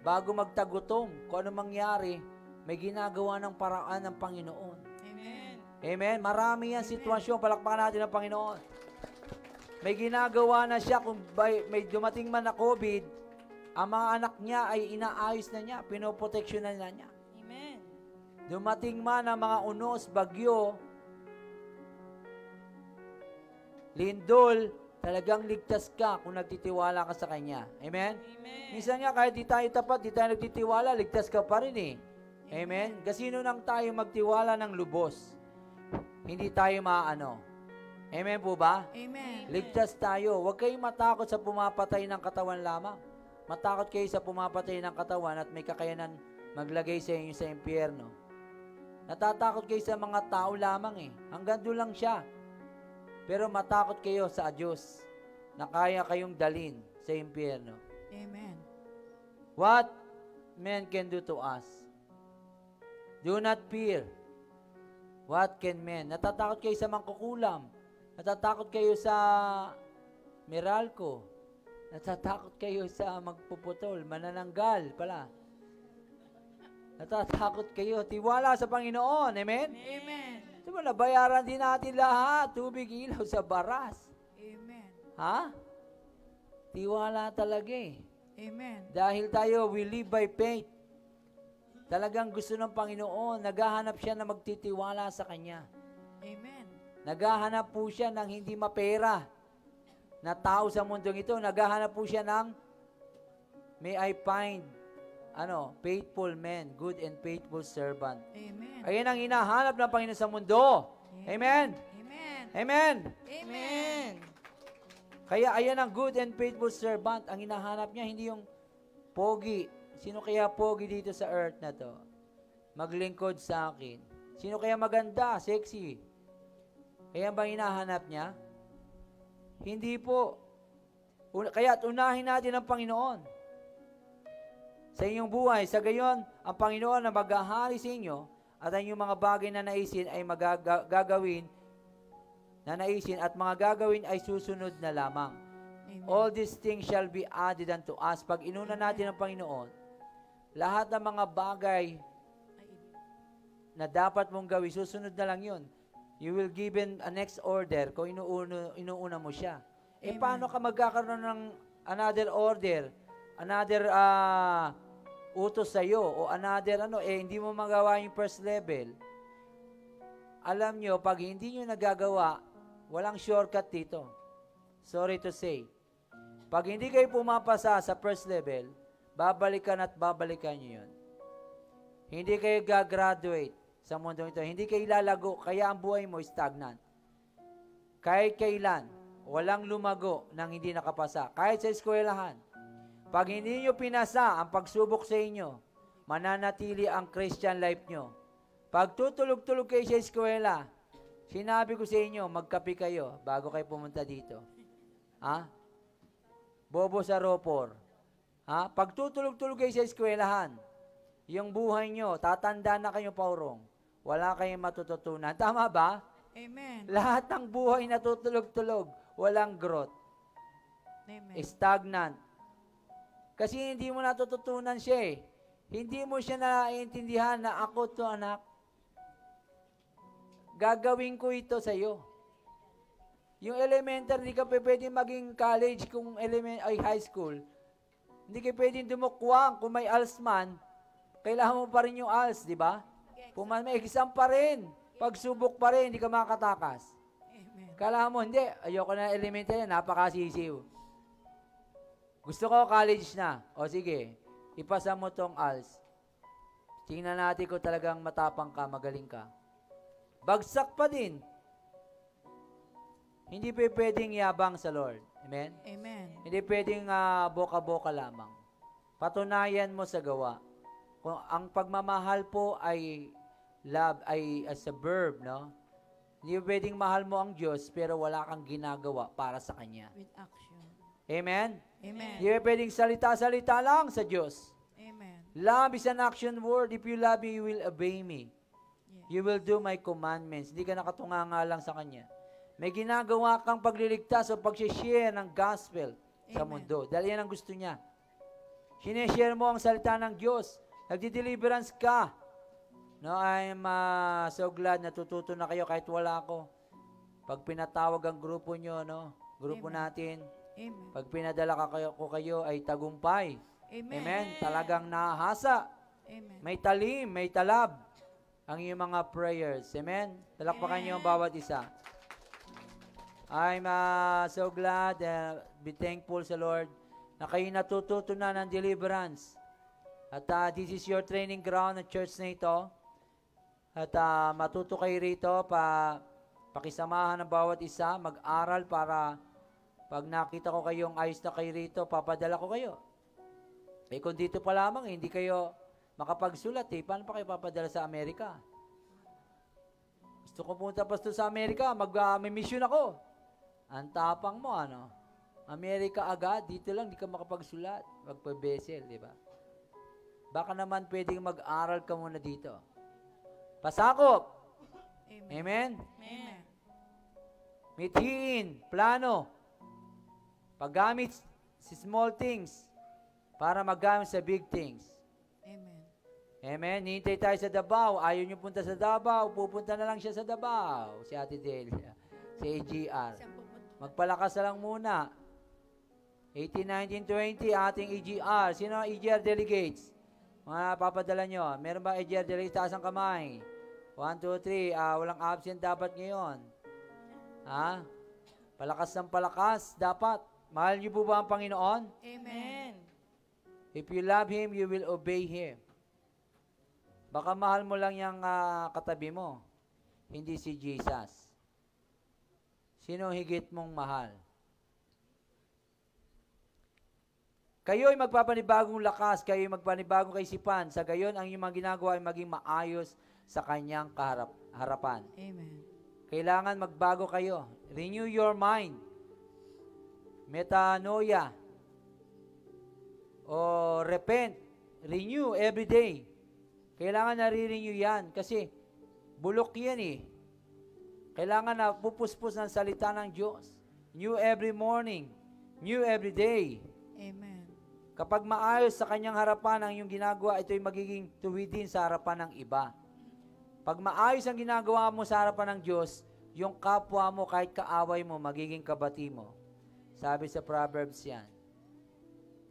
A: Bago magtagutom, kung ano mangyari, may ginagawa ng paraan ng Panginoon.
C: Amen.
A: Amen? Marami yan sitwasyon. Palakpakan natin ang Panginoon. May ginagawa na siya kung may dumating man na COVID, ang mga anak niya ay inaayos na niya, pinoproteksyonan na niya.
D: Amen.
A: Dumating man ang mga unos, bagyo, lindol, talagang ligtas ka kung nagtitiwala ka sa Kanya. Amen?
D: Amen.
A: Minsan nga, kahit di tayo tapat, di tayo nagtitiwala, ligtas ka pa rin eh. Amen? Gasino nang tayo magtiwala ng lubos. Hindi tayo maano. Amen po ba?
C: Amen.
A: Ligtas tayo. Huwag kayong matakot sa pumapatay ng katawan lamang. Matakot kayo sa pumapatay ng katawan at may kakayanan maglagay sa inyo sa impyerno. Natatakot kayo sa mga tao lamang eh. Hanggang doon lang siya. Pero matakot kayo sa Diyos na kaya kayong dalin sa impyerno.
C: Amen.
A: What men can do to us? Do not fear. What can men? Natatakot kayo sa mangkukulam. Natatakot kayo sa Meralco. Natatakot kayo sa magpuputol, manananggal pala. Natatakot kayo. Tiwala sa Panginoon. Amen?
C: Amen.
A: Diba, nabayaran din natin lahat. Tubig, ilaw sa baras.
C: Amen.
A: Ha? Tiwala talaga eh.
C: Amen.
A: Dahil tayo, we live by faith. Talagang gusto ng Panginoon, naghahanap siya na magtitiwala sa Kanya.
C: Amen.
A: Naghahanap po siya ng hindi mapera na tao sa mundong ito. Naghahanap po siya ng may I find faithful man, good and faithful servant.
C: Amen.
A: Ayan ang hinahanap ng Panginoon sa mundo. Amen.
C: Amen.
A: Amen.
C: Amen.
A: Kaya ayan ang good and faithful servant. Ang hinahanap niya, hindi yung pogi. Sino kaya pogi dito sa earth na to? Maglingkod sa akin. Sino kaya maganda, sexy? Ayan ba hinahanap niya? Hindi po. Kaya unahin natin ang Panginoon sa inyong buhay. Sa gayon, ang Panginoon na maghahari sa inyo at ang inyong mga bagay na naisin ay gagawin na naisin at mga gagawin ay susunod na lamang.
C: Amen.
A: All these things shall be added unto us. Pag inuna natin ang Panginoon, lahat ng mga bagay na dapat mong gawin, susunod na lang yun. You will given a next order kung inuuna mo siya.
C: Amen.
A: Paano ka magkakaroon ng another order? Another utos sa'yo o another hindi mo magawa yung first level. Alam nyo, pag hindi nyo nagagawa, walang shortcut dito. sorry to say, pag hindi kayo pumapasa sa first level, babalikan at babalikan nyo yun. Hindi kayo gagraduate sa mundong ito. Hindi kayo lalago, kaya ang buhay mo stagnant. Kahit kailan, walang lumago nang hindi nakapasa. Kahit sa eskwelahan. Pag hindi nyo pinasa ang pagsubok sa inyo, mananatili ang Christian life nyo. Pag tutulog-tulog kayo sa eskwela, sinabi ko sa inyo, magkape kayo bago kayo pumunta dito. Ha? Bobo sa ropor. Ha? Pag tutulog-tulog kayo sa eskwelahan, yung buhay nyo, tatanda na kayo paurong. Wala kayong matututunan. Tama ba?
C: Amen.
A: Lahat ng buhay na tutulog-tulog, walang growth.
C: Amen.
A: Stagnant. Kasi hindi mo natututunan siya eh. Hindi mo siya naiintindihan na ako to anak. Gagawin ko ito sa iyo. Yung elementary, hindi ka pwede maging college kung high school. Hindi ka pwedeng dumukwang. Kung may ALS man, kailangan mo pa rin yung ALS, di ba? May exam pa rin. Pagsubok pa rin, hindi ka makatakas.
C: Amen.
A: Kailangan mo, hindi. Ayoko na elementary, napakasisiw. Gusto ko college na. O sige, ipasa mo tong ALS. Tingnan natin kung talagang matapang ka, magaling ka. Bagsak pa din. Hindi pwedeng yabang sa Lord. Amen?
C: Amen.
A: Hindi pwedeng boka-boka lamang. Patunayan mo sa gawa. Kung ang pagmamahal po ay love, ay as a verb, no? Hindi pwedeng mahal mo ang Diyos pero wala kang ginagawa para sa Kanya.
C: With action.
A: Amen?
C: Amen.
A: Hindi pwedeng salita-salita lang sa Diyos.
C: Amen.
A: Love is an action word. If you love me, you will obey me.
C: Yes.
A: You will do my commandments. Hindi ka nakatunganga lang sa Kanya. May ginagawa kang pagliligtas o pag-share ng gospel sa
C: Amen.
A: mundo. Dahil yan ang gusto niya. Sineshare mo ang salita ng Diyos. Nagdi-deliverance ka. No, I'm so glad natututo na kayo kahit wala ako. Pag pinatawag ang grupo nyo, no, grupo
C: Amen.
A: natin,
C: Amen.
A: pag pinadala ko kayo ay tagumpay.
C: Amen.
A: Amen. Talagang nahasa.
C: Amen.
A: May talim, may talab ang iyong mga prayers. Amen. Talakpakan niyo ang bawat isa. I'm so glad, be thankful sa Lord na kayo natututo na ng deliverance. At this is your training ground ng church na ito. At matuto kayo rito, pakisamahan ng bawat isa, mag-aral para pag nakita ko kayong ayos na kayo rito, papadala ko kayo. Eh kung dito pa lamang, hindi kayo makapagsulat eh. Paano pa kayo papadala sa Amerika? Gusto ko punta pa sa Amerika, may mission ako. Ang tapang mo, ano? Amerika agad, dito lang, di ka makapagsulat. Magpabesel, di ba? Baka naman pwedeng mag-aral ka muna dito. Pasakop!
C: Amen.
A: Amen?
C: Amen.
A: Mithiin, plano. Paggamit sa small things para magamit sa big things.
C: Amen.
A: Amen? Hintay tayo sa Davao. Ayaw niyo punta sa Davao. Pupunta na lang siya sa Davao. Si Ate Delia. Si AGR.
C: Saan pupunta?
A: Magpalakas na lang muna. 18, 19, 20, ating AGR. Sino ang AGR delegates? Mga papadala nyo. Meron ba AGR delegates? Taas ang kamay. 1, 2, 3. Walang absent dapat ngayon. Ha? Palakas ng palakas. Dapat. Mahal niyo po ba ang Panginoon?
C: Amen.
A: If you love Him, you will obey Him. Baka mahal mo lang yung katabi mo. Hindi si Jesus. Sino higit mong mahal? Kayo ay magpapanibagong lakas, kayo ay magpanibagong kaisipan. Sa gayon, ang inyong mga ginagawa ay maging maayos sa kanyang harapan.
C: Amen.
A: Kailangan magbago kayo. Renew your mind. Metanoia. O repent. Renew every day. Kailangan nare-renew yan kasi bulok yan eh. Kailangan na pupuspos ng salita ng Diyos. New every morning. New every day.
C: Amen.
A: Kapag maayos sa kanyang harapan ang iyong ginagawa, ito'y magiging tuwidin sa harapan ng iba. Pag maayos ang ginagawa mo sa harapan ng Diyos, yung kapwa mo, kahit kaaway mo, magiging kabati mo. Sabi sa Proverbs yan.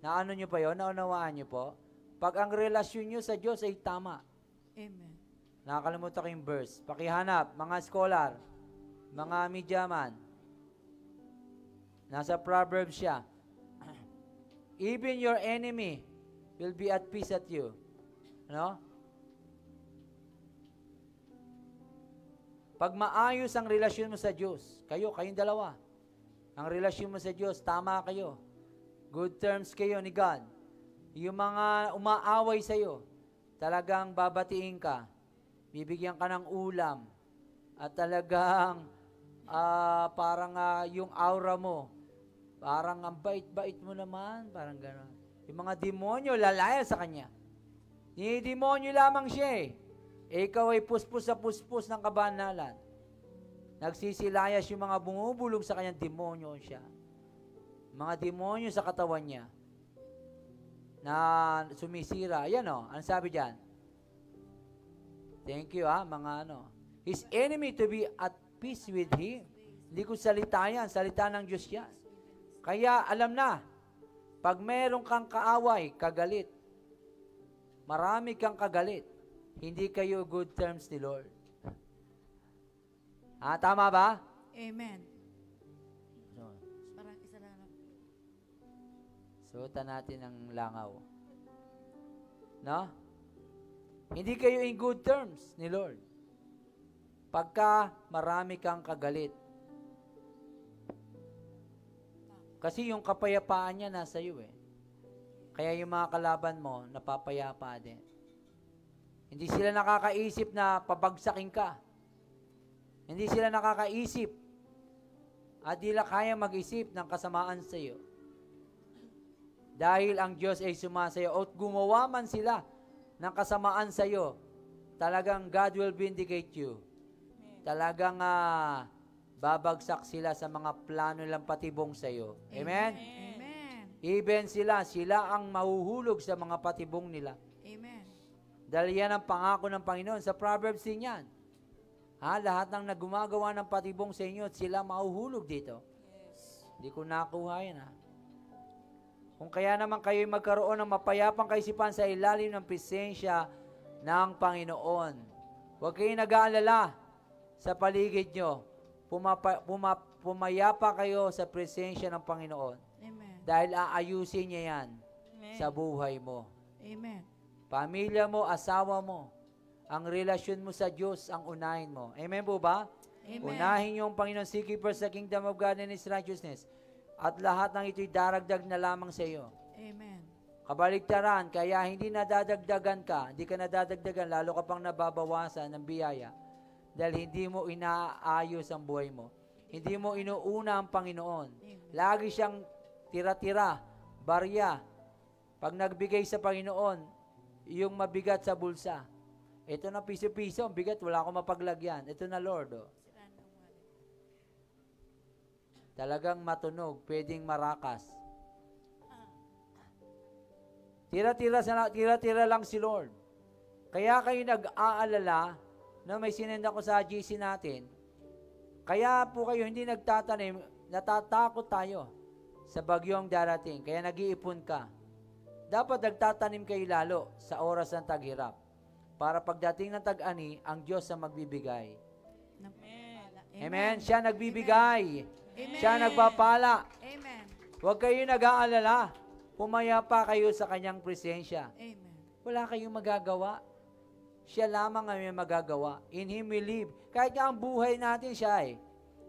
A: Naano nyo pa yun? Naunawaan nyo po? Pag ang relasyon nyo sa Diyos ay tama.
C: Amen.
A: Nakakalimutan ko yung verse. Pakihanap, mga scholar, mga media man. Nasa Proverbs siya. Even your enemy will be at peace at you. Ano? Pag maayos ang relasyon mo sa Diyos, kayong dalawa, ang relasyon mo sa Diyos, tama kayo. Good terms kayo ni God. Yung mga umaaway sa'yo, talagang babatiin ka. Bibigyan ka ng ulam. At talagang parang yung aura mo, parang ang bait-bait mo naman, parang gano'n. Yung mga demonyo, lalaya sa kanya. Ni-demonyo lamang siya eh. Ikaw ay puspos sa puspos ng kabanalan. Nagsisilayas yung mga bumubulong sa kanyang demonyo siya. Mga demonyo sa katawan niya na sumisira. Ayan o, ano sabi dyan? Thank you mga His enemy to be at peace with him. Hindi ko salita yan, salita ng Diyos yan. Kaya alam na, pag meron kang kaaway, kagalit, marami kang kagalit, hindi kayo good terms ni Lord. Tama ba?
C: Amen. Parang isa lang.
A: Suotan natin ang langaw. No? Hindi kayo in good terms ni Lord. Pagka marami kang kagalit. Kasi yung kapayapaan niya nasa iyo eh. Kaya yung mga kalaban mo, napapayapa din. Hindi sila nakakaisip na pabagsakin ka. Hindi sila nakakaisip at di la kaya mag-isip ng kasamaan sa iyo. Dahil ang Diyos ay sumasayo at gumawa man sila ng kasamaan sa iyo, talagang God will vindicate you. Talagang babagsak sila sa mga plano nilang patibong sa iyo. Amen?
C: Amen.
A: Even sila ang mahuhulog sa mga patibong nila.
C: Amen.
A: Dahil yan ang pangako ng Panginoon. Sa Proverbs din yan. Lahat ng nagumagawa ng patibong sa inyo at sila mahuhulog dito. Hindi ko nakuha yan Kung kaya naman kayo magkaroon ng mapayapang kaisipan sa ilalim ng presensya ng Panginoon. Huwag kayong nag-aalala sa paligid nyo. Pumayapa kayo sa presensya ng Panginoon.
C: Amen.
A: Dahil aayusin niya yan sa buhay mo.
C: Amen.
A: Pamilya mo, asawa mo, ang relasyon mo sa Diyos ang unahin mo. Amen po ba?
C: Amen.
A: Unahin yung Panginoon, seek ye first the kingdom of God and His righteousness. At lahat ng ito'y daragdag na lamang sa iyo.
C: Amen.
A: Kabaligtaran, kaya hindi nadadagdagan ka, hindi ka nadadagdagan, lalo ka pang nababawasan ng biyaya. Dahil hindi mo inaayos ang buhay mo. Hindi mo inuuna ang Panginoon. Lagi siyang tira-tira, barya. Pag nagbigay sa Panginoon, yung mabigat sa bulsa. Ito na piso-piso, bigat, wala akong mapaglagyan. Ito na Lord. Talagang matunog, pwedeng marakas. Tira-tira lang si Lord. Kaya kayo nag-aalala na may sinenda ko sa GC natin. Kaya po kayo hindi nagtatanim, natatakot tayo sa bagyong darating. Kaya nag-iipon ka. Dapat nagtatanim kayo lalo sa oras ng taghirap. Para pagdating ng tag-ani, ang Diyos ang magbibigay.
C: Amen.
A: Amen? Siya nagbibigay.
C: Amen.
A: Siya nagpapala.
C: Amen.
A: Huwag kayo nag-aalala. Pumayapa kayo sa kanyang presensya.
C: Amen.
A: Wala kayong magagawa. Siya lamang ang may magagawa. In Him we live. Kahit nga ang buhay natin siya eh.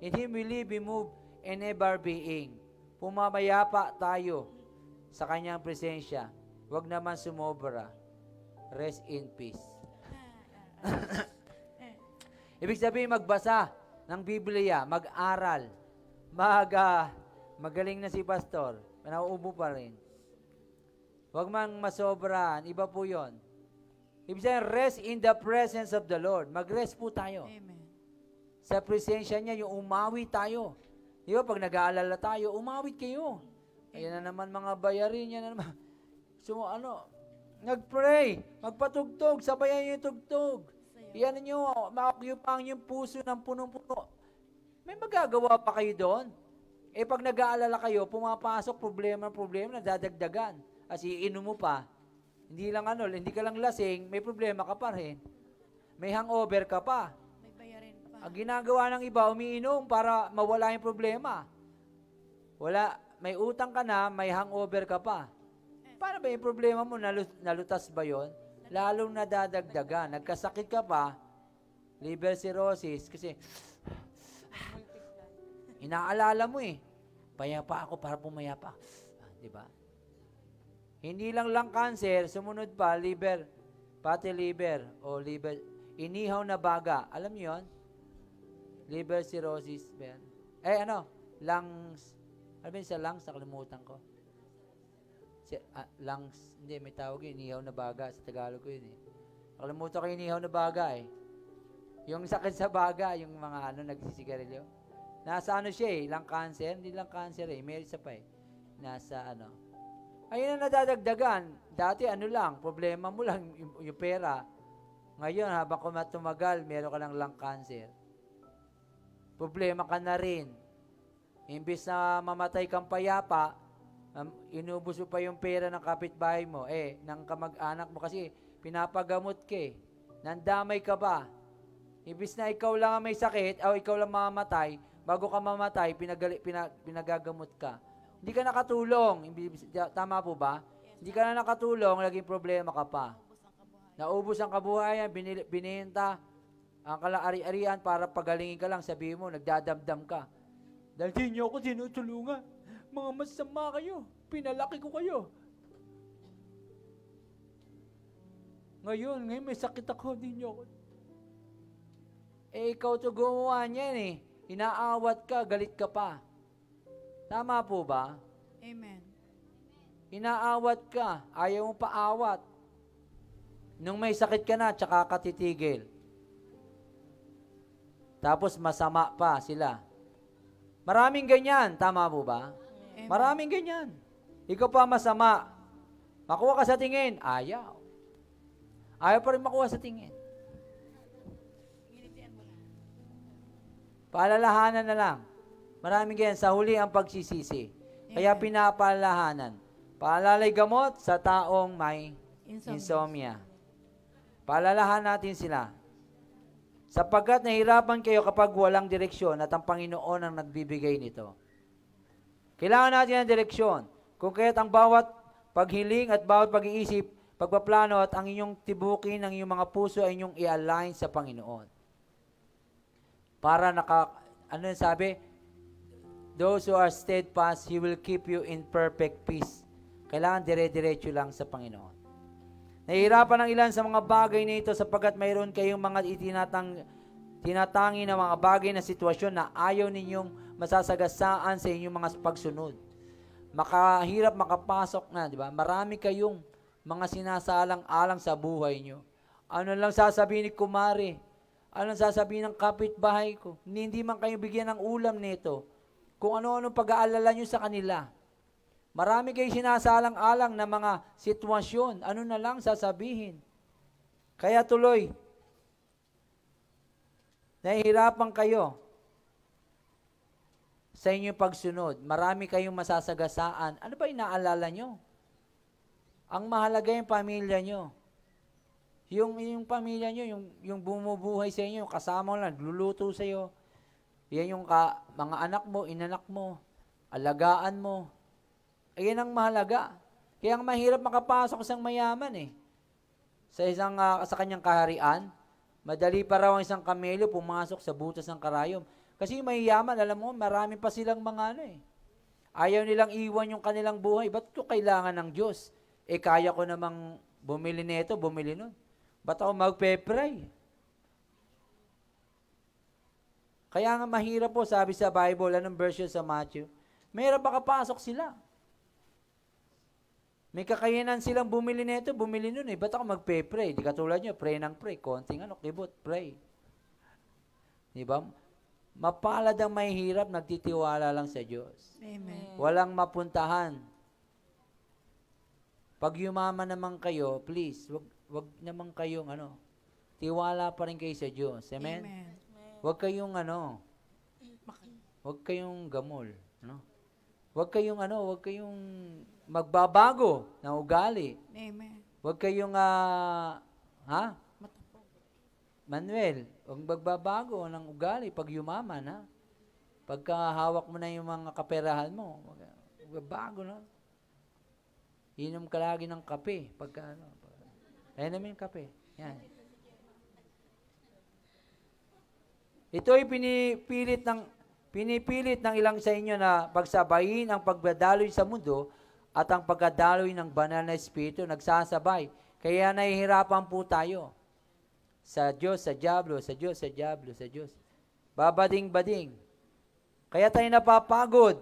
A: In Him we live, we move, and ever being. Pumamayapa tayo sa kanyang presensya. Huwag naman sumobra. Rest in peace. Ibig sabihin, magbasa ng Biblia, mag-aral, magaling na si pastor, nauubo pa rin. Huwag mang masobran, iba po yon. Ibig sabihin, rest in the presence of the Lord. Mag-rest po tayo.
C: Amen.
A: Sa presensya niya, yung umawi tayo. Di ba, pag nag-aalala tayo, umawit kayo. Ayan na naman mga bayarin, yan na naman. So, nag-pray, magpatugtog, sabayan yung tugtog. Iyan nyo, ma-occupy yung puso ng punong-puno. May magagawa pa kayo doon? Pag nag-aalala kayo, pumapasok problema, nadadagdagan. As iinom mo pa, hindi ka lang lasing, may problema ka pa rin. May hangover ka pa.
C: May bayarin pa.
A: Ang ginagawa ng iba, umiinom para mawala yung problema. may utang ka na, may hangover ka pa. Paano ba yung problema mo? Nalutas ba yon? Lalong nadadagdagan. Nagkasakit ka pa, liver cirrhosis, kasi inaalala mo eh. Payapa ako para pumayapa. Di ba? Hindi lang cancer, sumunod pa, fatty liver, o liver, inihaw na baga. Alam niyo yun? Liver cirrhosis, Ben. Lungs. Ano ba yun sa lungs? Nakalimutan ko. Lungs, hindi, may tawag yun, inihaw na baga. Sa Tagalog ko yun eh. Nakalimutan ko yung inihaw na baga eh. Yung sakit sa baga, yung mga nagsisigarilyo. Nasa siya eh, lung cancer. Hindi lang cancer eh, may isa pa eh. Nasa ayun ang nadadagdagan. Dati lang, problema mo lang yung pera. Ngayon, habang tumagal, meron ka ng lung cancer. Problema ka na rin. Imbis na mamatay kang payapa, inubos mo pa yung pera ng kapitbahay mo, ng kamag-anak mo kasi pinapagamot ka eh. Nandamay ka ba? Imbis na ikaw lang ang may sakit, o ikaw lang mamamatay, bago ka mamatay, pinagagamot ka. Hindi ka nakatulong. Tama po ba? Hindi ka na nakatulong, naging problema ka pa. Naubos ang kabuhayan, bininta ang ari-arian para pagalingin ka lang, sabihin mo, nagdadamdam ka. Dahil di niyo ako tinutulungan. Mga masama kayo. Pinalaki ko kayo. Ngayon may sakit ako, di niyo ako. Ikaw to gumawa niyan eh. Inaawat ka, galit ka pa. Tama po ba?
C: Amen.
A: Inaawat ka, ayaw mong paawat. Nung may sakit ka na, tsaka ka titigil. Tapos masama pa sila. Maraming ganyan, tama po ba?
C: Amen.
A: Maraming ganyan. Ikaw pa masama. Makuha ka sa tingin, ayaw. Ayaw pa rin makuha sa tingin. Paalalahanan na lang. Maraming ganyan, sa huli ang pagsisisi. Kaya pinapaalalahanan. Paalalay gamot sa taong may insomnia. Paalalahan natin sila. Sapagkat nahirapan kayo kapag walang direksyon at ang Panginoon ang nagbibigay nito. Kailangan natin ng direksyon. Kung kaya't ang bawat paghiling at bawat pag-iisip, pagpaplano at ang inyong tibukin, ang inyong mga puso ay inyong i-align sa Panginoon. Para ano yung sabi? Those who are steadfast, He will keep you in perfect peace. Kailangan dire-diretso lang sa Panginoon. Nahihirapan ang ilan sa mga bagay na ito sapagkat mayroon kayong mga tinatangi na mga bagay na sitwasyon na ayaw ninyong masasagasaan sa inyong mga pagsunod. Makahirap makapasok na, di ba? Marami kayong mga sinasalang-alang sa buhay nyo. Ano lang sasabihin ni kumare? Ano lang sasabihin ng kapitbahay ko? Hindi man kayo bigyan ng ulam nito. Kung ano-ano pag-aalala nyo sa kanila. Marami kayong sinasalang-alang na mga sitwasyon. Ano na lang sasabihin? Kaya tuloy, nahihirapan kayo sa inyong pagsunod. Marami kayong masasagasaan. Ano ba inaalala nyo? Ang mahalaga yung pamilya nyo. Yung pamilya nyo, yung bumubuhay sa inyo, yung kasama mo lang, luluto sa iyo. Yan yung mga anak mo, inanak mo, alagaan mo. Ayan ang mahalaga. Kaya ang mahirap makapasok sa isang mayaman eh. Sa kanyang kaharian, madali pa raw ang isang kamelo pumasok sa butas ng karayom. Kasi yung mayayaman, alam mo, marami pa silang mga ayaw nilang iwan yung kanilang buhay. Ba't ko kailangan ng Diyos? Kaya ko namang bumili nito, bumili nun. Ba't ako magpe-pray? Kaya nga mahirap po, sabi sa Bible, anong version sa Matthew? Mahirap makapasok sila. May kakayanan silang bumili nito, bumili nun eh. Ba't ako magpe-pray? Di katulad nyo, pray ng pray. Konting kibot, pray. Di ba? Mapalad ang mahihirap, nagtitiwala lang sa Diyos.
C: Amen.
A: Walang mapuntahan. Pag yumaman naman kayo, please, wag naman kayong tiwala pa rin kayo sa Diyos. Amen?
C: Amen.
A: Wag kayong wag kayong gamol. Wag kayong magbabago ng ugali.
C: Amen.
A: Wag kayong, Manuel, wag magbabago ng ugali pag yumaman, ha? Pagka hawak mo na yung mga kaperahan mo, bago na. Inom ka lagi ng kape. Pagka ano, ayun naman yung kape. Yan. Ito ay pinipilit ng ilang sa inyo na pagsabayin ang pagdadaloy sa mundo at ang pagdadaloy ng banal na espiritu. Nagsasabay. Kaya nahihirapan po tayo. Sa Diyos, sa Diablo, sa Diyos, sa Diablo, sa Diyos. Babading-bading. Kaya tayo napapagod.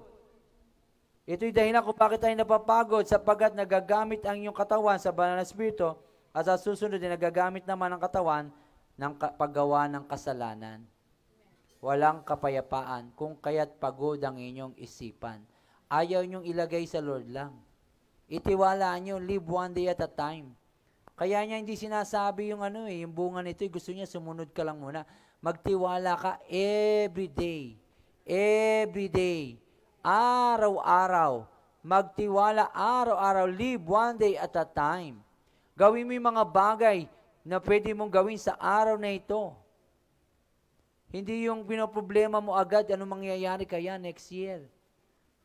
A: Ito'y dahilan kung bakit tayo napapagod sapagkat nagagamit ang iyong katawan sa banal na espiritu at sa susunod din nagagamit naman ang katawan ng paggawa ng kasalanan. Walang kapayapaan kung kaya't pagod ang inyong isipan. Ayaw niyong ilagay sa Lord lang. Itiwala niyo, live one day at a time. Kaya niya hindi sinasabi yung yung bunga nito, gusto niya sumunod ka lang muna. Magtiwala ka every day. Every day. Araw-araw. Magtiwala araw-araw. Live one day at a time. Gawin mo yung mga bagay na pwede mong gawin sa araw na ito. Hindi yung pinoproblema mo agad, anong mangyayari kaya next year.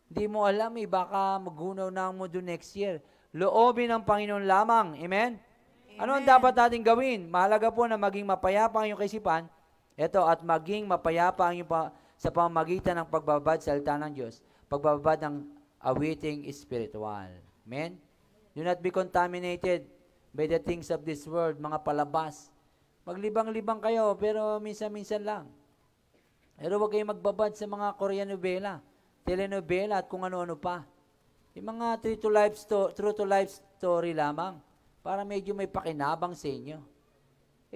A: Hindi mo alam baka maghunaw na mo doon next year. Loobin ng Panginoon lamang. Amen? Ano ang dapat natin gawin? Mahalaga po na maging mapayapa ang iyong kaisipan. Ito, at maging mapayapa ang iyong sa pamamagitan ng pagbababad sa salita ng Diyos. Pagbababad ng awiting spiritual. Amen? Do not be contaminated by the things of this world, mga palabas. Maglibang-libang kayo, pero minsan-minsan lang. Pero huwag kayong magbabad sa mga Korean novela, telenovela, at kung ano-ano pa. Yung mga true to life story lamang, para medyo may pakinabang sa inyo.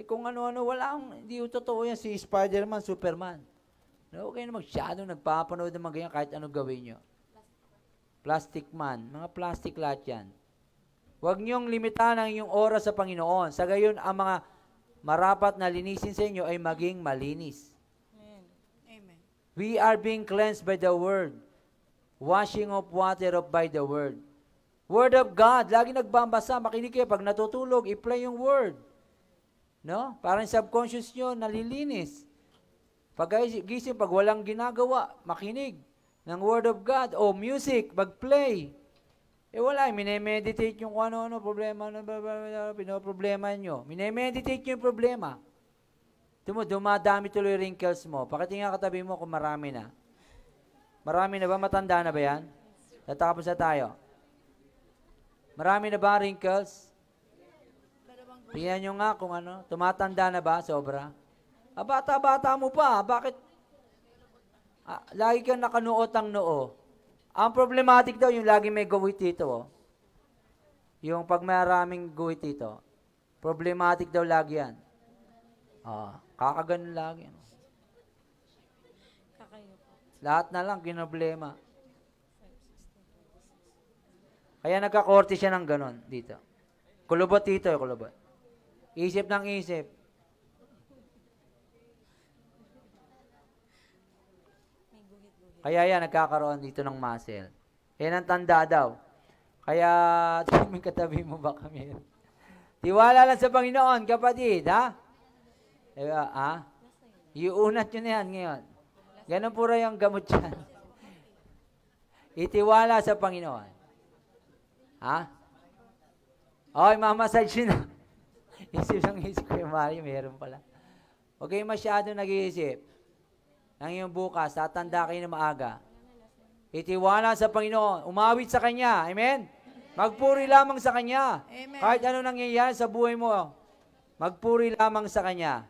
A: Kung ano-ano, hindi yung totoo yan, si Spider-Man, Superman. No, huwag kayo na masyadong nagpapanood ng mga ganyan kahit ano gawin nyo. Plastic man, mga plastic lahat yan. Huwag niyong limitan ang inyong oras sa Panginoon. Sa gayon, ang mga marapat na linisin sa inyo ay maging malinis.
C: Amen.
A: We are being cleansed by the Word. Washing of water by the Word. Word of God. Lagi nagbabasa, makinig kayo. Pag natutulog, i-play yung Word. No? Parang subconscious nyo, nalilinis. Pag gising, pag walang ginagawa, makinig ng Word of God. O music, mag-play. Wala, minemeditate yung kung ano-ano, problema, pinoproblema nyo. Minemeditate nyo yung problema. Dumadami tuloy wrinkles mo. Pakitingin katabi mo kung marami na. Marami na ba? Matanda na ba yan? Tatapos na tayo. Marami na ba wrinkles? Tingnan nyo nga kung ano. Tumatanda na ba? Sobra? Bata-bata mo pa. Bakit? Lagi kang nakanuot ang noo. Ang problematic daw, yung lagi may guhit dito. Oh. Yung pag maraming guhit dito. Problematic daw lagi yan. Kakaganon lagi. No? Lahat na lang, kinoblema. Kaya nagkakorte siya ng ganon dito. Kulubot dito, kulubot. Isip ng isip. Kaya yan, nagkakaroon dito ng muscle. Yan ang tanda daw. Kaya, may katabi mo ba kami? Tiwala lang sa Panginoon, kapatid, ha? Iunat nyo na yan ngayon. Ganun pura yung gamot yan. Itiwala sa Panginoon. Ha? Mamasage na. Isip ng isip ko yung Mario, meron pala. Huwag kayong masyado nag-iisip. Ang iyong bukas, tatanda kayo na maaga. Itiwala sa Panginoon. Umawit sa Kanya. Amen? Magpuri lamang sa Kanya.
C: Amen.
A: Kahit ano nangyayari sa buhay mo, magpuri lamang sa Kanya.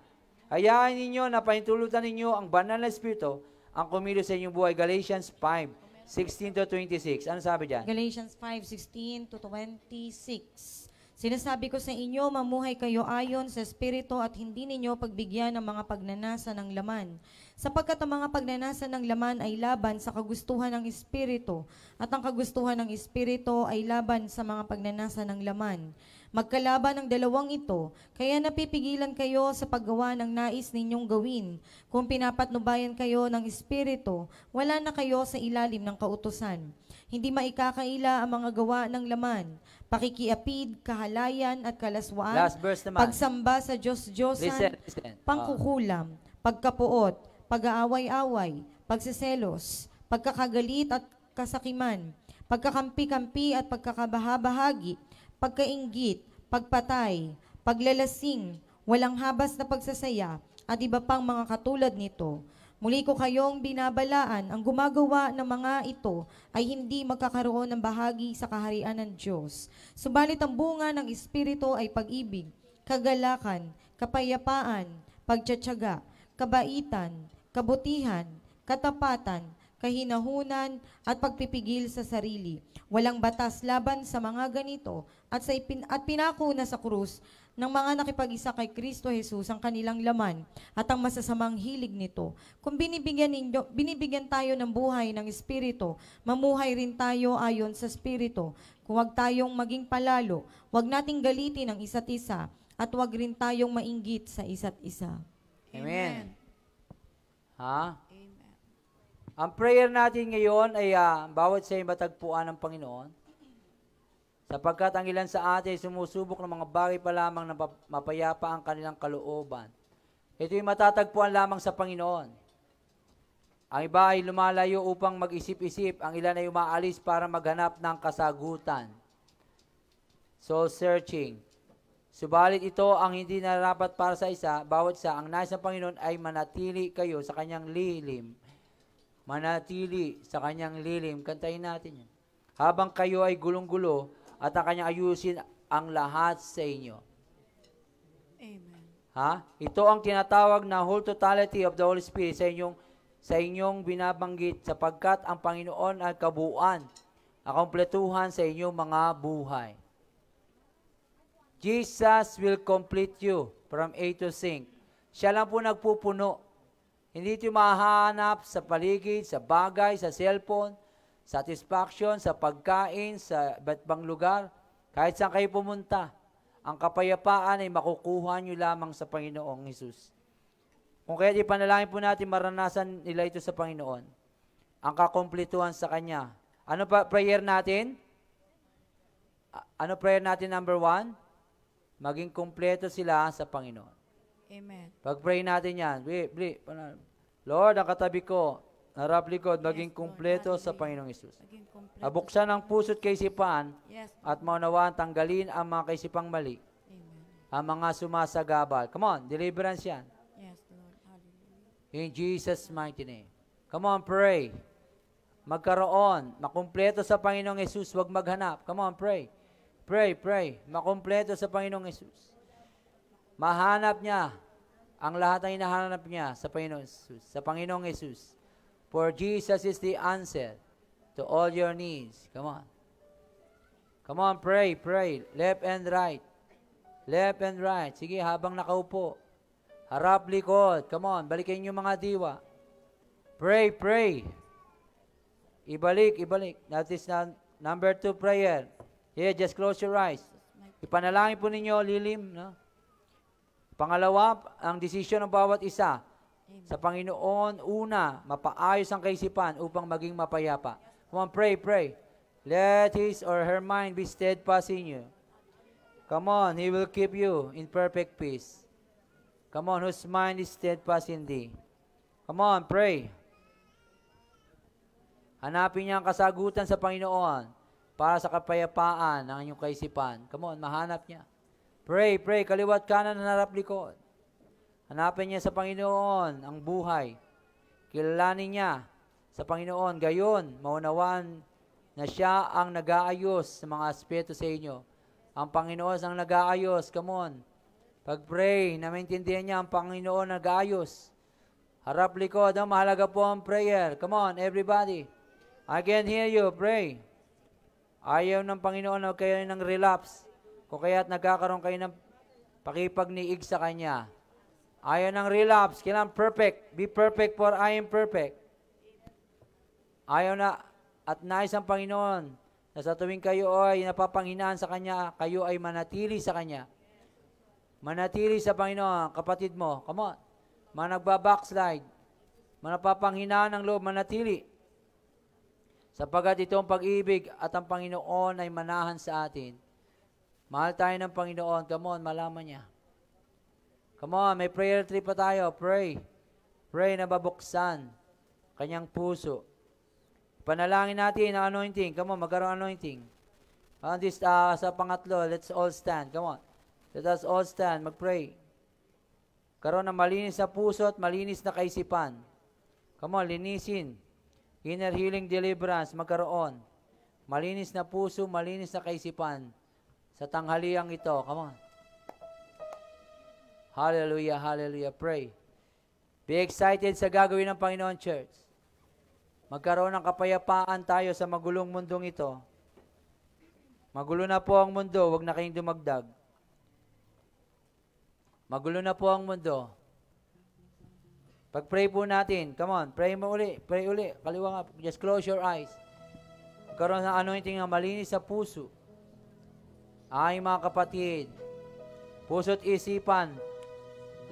A: Hayaan ninyo na pahintulutan ninyo ang banal na Espiritu ang kumilos sa inyong buhay. Galatians 5:16-26. Ano sabi dyan?
D: Galatians 5:16-26. Sinasabi ko sa inyo, mamuhay kayo ayon sa Espiritu at hindi ninyo pagbigyan ng mga pagnanasa ng laman. Sapagkat ang mga pagnanasa ng laman ay laban sa kagustuhan ng Espiritu, at ang kagustuhan ng Espiritu ay laban sa mga pagnanasa ng laman. Magkalaban ang dalawang ito, kaya napipigilan kayo sa paggawa ng nais ninyong gawin. Kung pinapatnubayan kayo ng Espiritu, wala na kayo sa ilalim ng kautusan. Hindi maikakaila ang mga gawa ng laman, pakikiapid, kahalayan at kalaswaan,
A: Last verse naman.
D: pagsamba sa Diyos-Diyosan,
A: Listen.
D: pangkukulam, pagkapuot, pag-aaway-away, pagseselos, pagkakagalit at kasakiman, pagkakampi-kampi at pagkakabahabahagi, pagkainggit, pagpatay, paglalasing, walang habas na pagsasaya, at iba pang mga katulad nito. Muli ko kayong binabalaan, ang gumagawa ng mga ito ay hindi magkakaroon ng bahagi sa kaharian ng Diyos. Subalit ang bunga ng Espiritu ay pag-ibig, kagalakan, kapayapaan, pagtsatsaga, kabaitan, kabutihan, katapatan, kahinahunan, at pagpipigil sa sarili. Walang batas laban sa mga ganito at pinako na sa krus ng mga nakipag-isa kay Kristo Jesus ang kanilang laman at ang masasamang hilig nito. Kung binibigyan tayo ng buhay ng Espiritu, mamuhay rin tayo ayon sa Espiritu. Kung wag tayong maging palalo, wag nating galitin ang isa't isa, at wag rin tayong mainggit sa isa't isa.
A: Amen. Ha?
C: Amen.
A: Ang prayer natin ngayon ay bawat sa matagpuan ng Panginoon. Sapagkat ang ilan sa atin sumusubok ng mga bagay pa lamang na mapayapa ang kanilang kalooban. Ito'y matatagpuan lamang sa Panginoon. Ang iba ay lumalayo upang mag-isip-isip, ang ilan ay umaalis para maghanap ng kasagutan. Soul searching. Subalit ito ang hindi nararapat para sa isa, bawat isa, ang nais ng Panginoon ay manatili kayo sa kanyang lilim. Manatili sa kanyang lilim. Kantahin natin yun. Habang kayo ay gulong-gulo, at ang kanyang ayusin ang lahat sa inyo.
C: Amen.
A: Ha? Ito ang tinatawag na whole totality of the Holy Spirit sa inyong binabanggit, sapagkat ang Panginoon ay kabuuan, ang kompletuhan sa inyong mga buhay. Jesus will complete you from A to Z. Siya lang po nagpupuno. Hindi ito mahanap sa paligid, sa bagay, sa cellphone, satisfaction, sa pagkain, sa iba't ibang lugar. Kahit saan kayo pumunta, ang kapayapaan ay makukuha nyo lamang sa Panginoong Hesus. Kung kaya ipanalangin po natin, maranasan nila ito sa Panginoon. Ang kakumpletuhan sa Kanya. Ano pa prayer natin? Ano prayer natin number 1? Maging kumpleto sila sa Panginoon.
C: Amen.
A: Pag-pray natin yan, Lord, ang katabi ko, narap likod, maging
C: Yes, Lord.
A: kumpleto sa
C: Hallelujah.
A: Panginoong Hesus.
C: Maging kompleto.
A: Abuksan ang puso't kaisipan
C: Yes.
A: at maunawaan, tanggalin ang mga kaisipang mali,
C: Amen.
A: ang mga sumasagabal. Come on, deliverance yan.
C: Yes, Lord. Hallelujah.
A: In Jesus' mighty name. Come on, pray. Magkaroon, makumpleto sa Panginoong Hesus, huwag maghanap. Come on, pray. Pray, pray. Makumpleto sa Panginoong Hesus. Mahanap niya ang lahat ng hinahanap niya sa Panginoong Hesus. Sa Panginoong Hesus. For Jesus is the answer to all your needs. Come on. Come on, pray, pray. Left and right. Left and right. Sige, habang nakaupo. Harap, likod. Come on, balikin yung mga diwa. Pray, pray. Ibalik, ibalik. That is number 2 prayer. Yeah, just close your eyes. Ipanalangin po ninyo, lilim. No? Pangalawa, ang desisyon ng bawat isa. Sa Panginoon, una, mapaayos ang kaisipan upang maging mapayapa. Come on, pray, pray. Let his or her mind be steadfast in you. Come on, he will keep you in perfect peace. Come on, whose mind is steadfast in thee. Come on, pray. Hanapin niya ang kasagutan sa Panginoon para sa kapayapaan ng inyong kaisipan. Come on, mahanap niya. Pray, pray, kaliwat kanan, harap likod. Hanapin niya sa Panginoon ang buhay. Kilalanin niya sa Panginoon. Gayon, maunawaan na siya ang nag-aayos sa mga aspeto sa inyo. Ang Panginoon ang nag-aayos. Come on. Pag-pray, na maintindihan niya ang Panginoon nag-aayos. Harap likod, mahalaga po ang prayer. Come on, everybody. I can hear you. Pray. Ayaw ng Panginoon na kayo ng relapse. Kung kaya't nagkakaroon kayo ng pakipagniig sa Kanya. Ayaw ng relapse. Kailangan perfect. Be perfect for I am perfect. Ayaw na at nais ang Panginoon na sa tuwing kayo ay napapanghinaan sa Kanya, kayo ay manatili sa Kanya. Manatili sa Panginoon, kapatid mo. Come on. Mga nagbabackslide. Mga napapanghinaan ng loob, manatili. Sapagat itong pag-ibig at ang Panginoon ay manahan sa atin. Mahal tayo ng Panginoon. Come on, malaman niya. Come on, may prayer trip pa tayo. Pray. Pray na babuksan kanyang puso. Panalangin natin ang anointing. Come on, magkaroon anointing. On this, sa pangatlo, let's all stand. Come on. Let us all stand, mag-pray. Karoon ng malinis na puso at malinis na kaisipan. Come on, linisin. Inner healing deliverance, magkaroon. Malinis na puso, malinis na kaisipan. Sa tanghaliang ito, come on. Hallelujah, hallelujah, pray. Be excited sa gagawin ng Panginoon Church. Magkaroon ng kapayapaan tayo sa magulong mundong ito. Magulo na po ang mundo, huwag na kayong dumagdag. Magulo na po ang mundo. Pag-pray po natin, come on, pray mo uli, pray uli, kaliwa nga, just close your eyes. Magkaroon ng anointing na malinis sa puso. Ay mga kapatid, puso't isipan,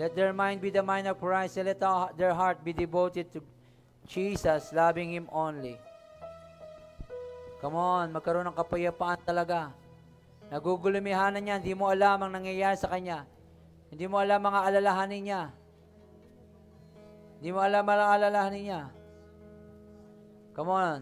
A: let their mind be the mind of Christ, and let their heart be devoted to Jesus, loving Him only. Come on, magkaroon ng kapayapaan talaga. Nagugulumihanan niya, hindi mo alam ang nangyayari sa kanya. Hindi mo alam mga alalahanin niya. Hindi mo alam ang alalahanin niya. Come on.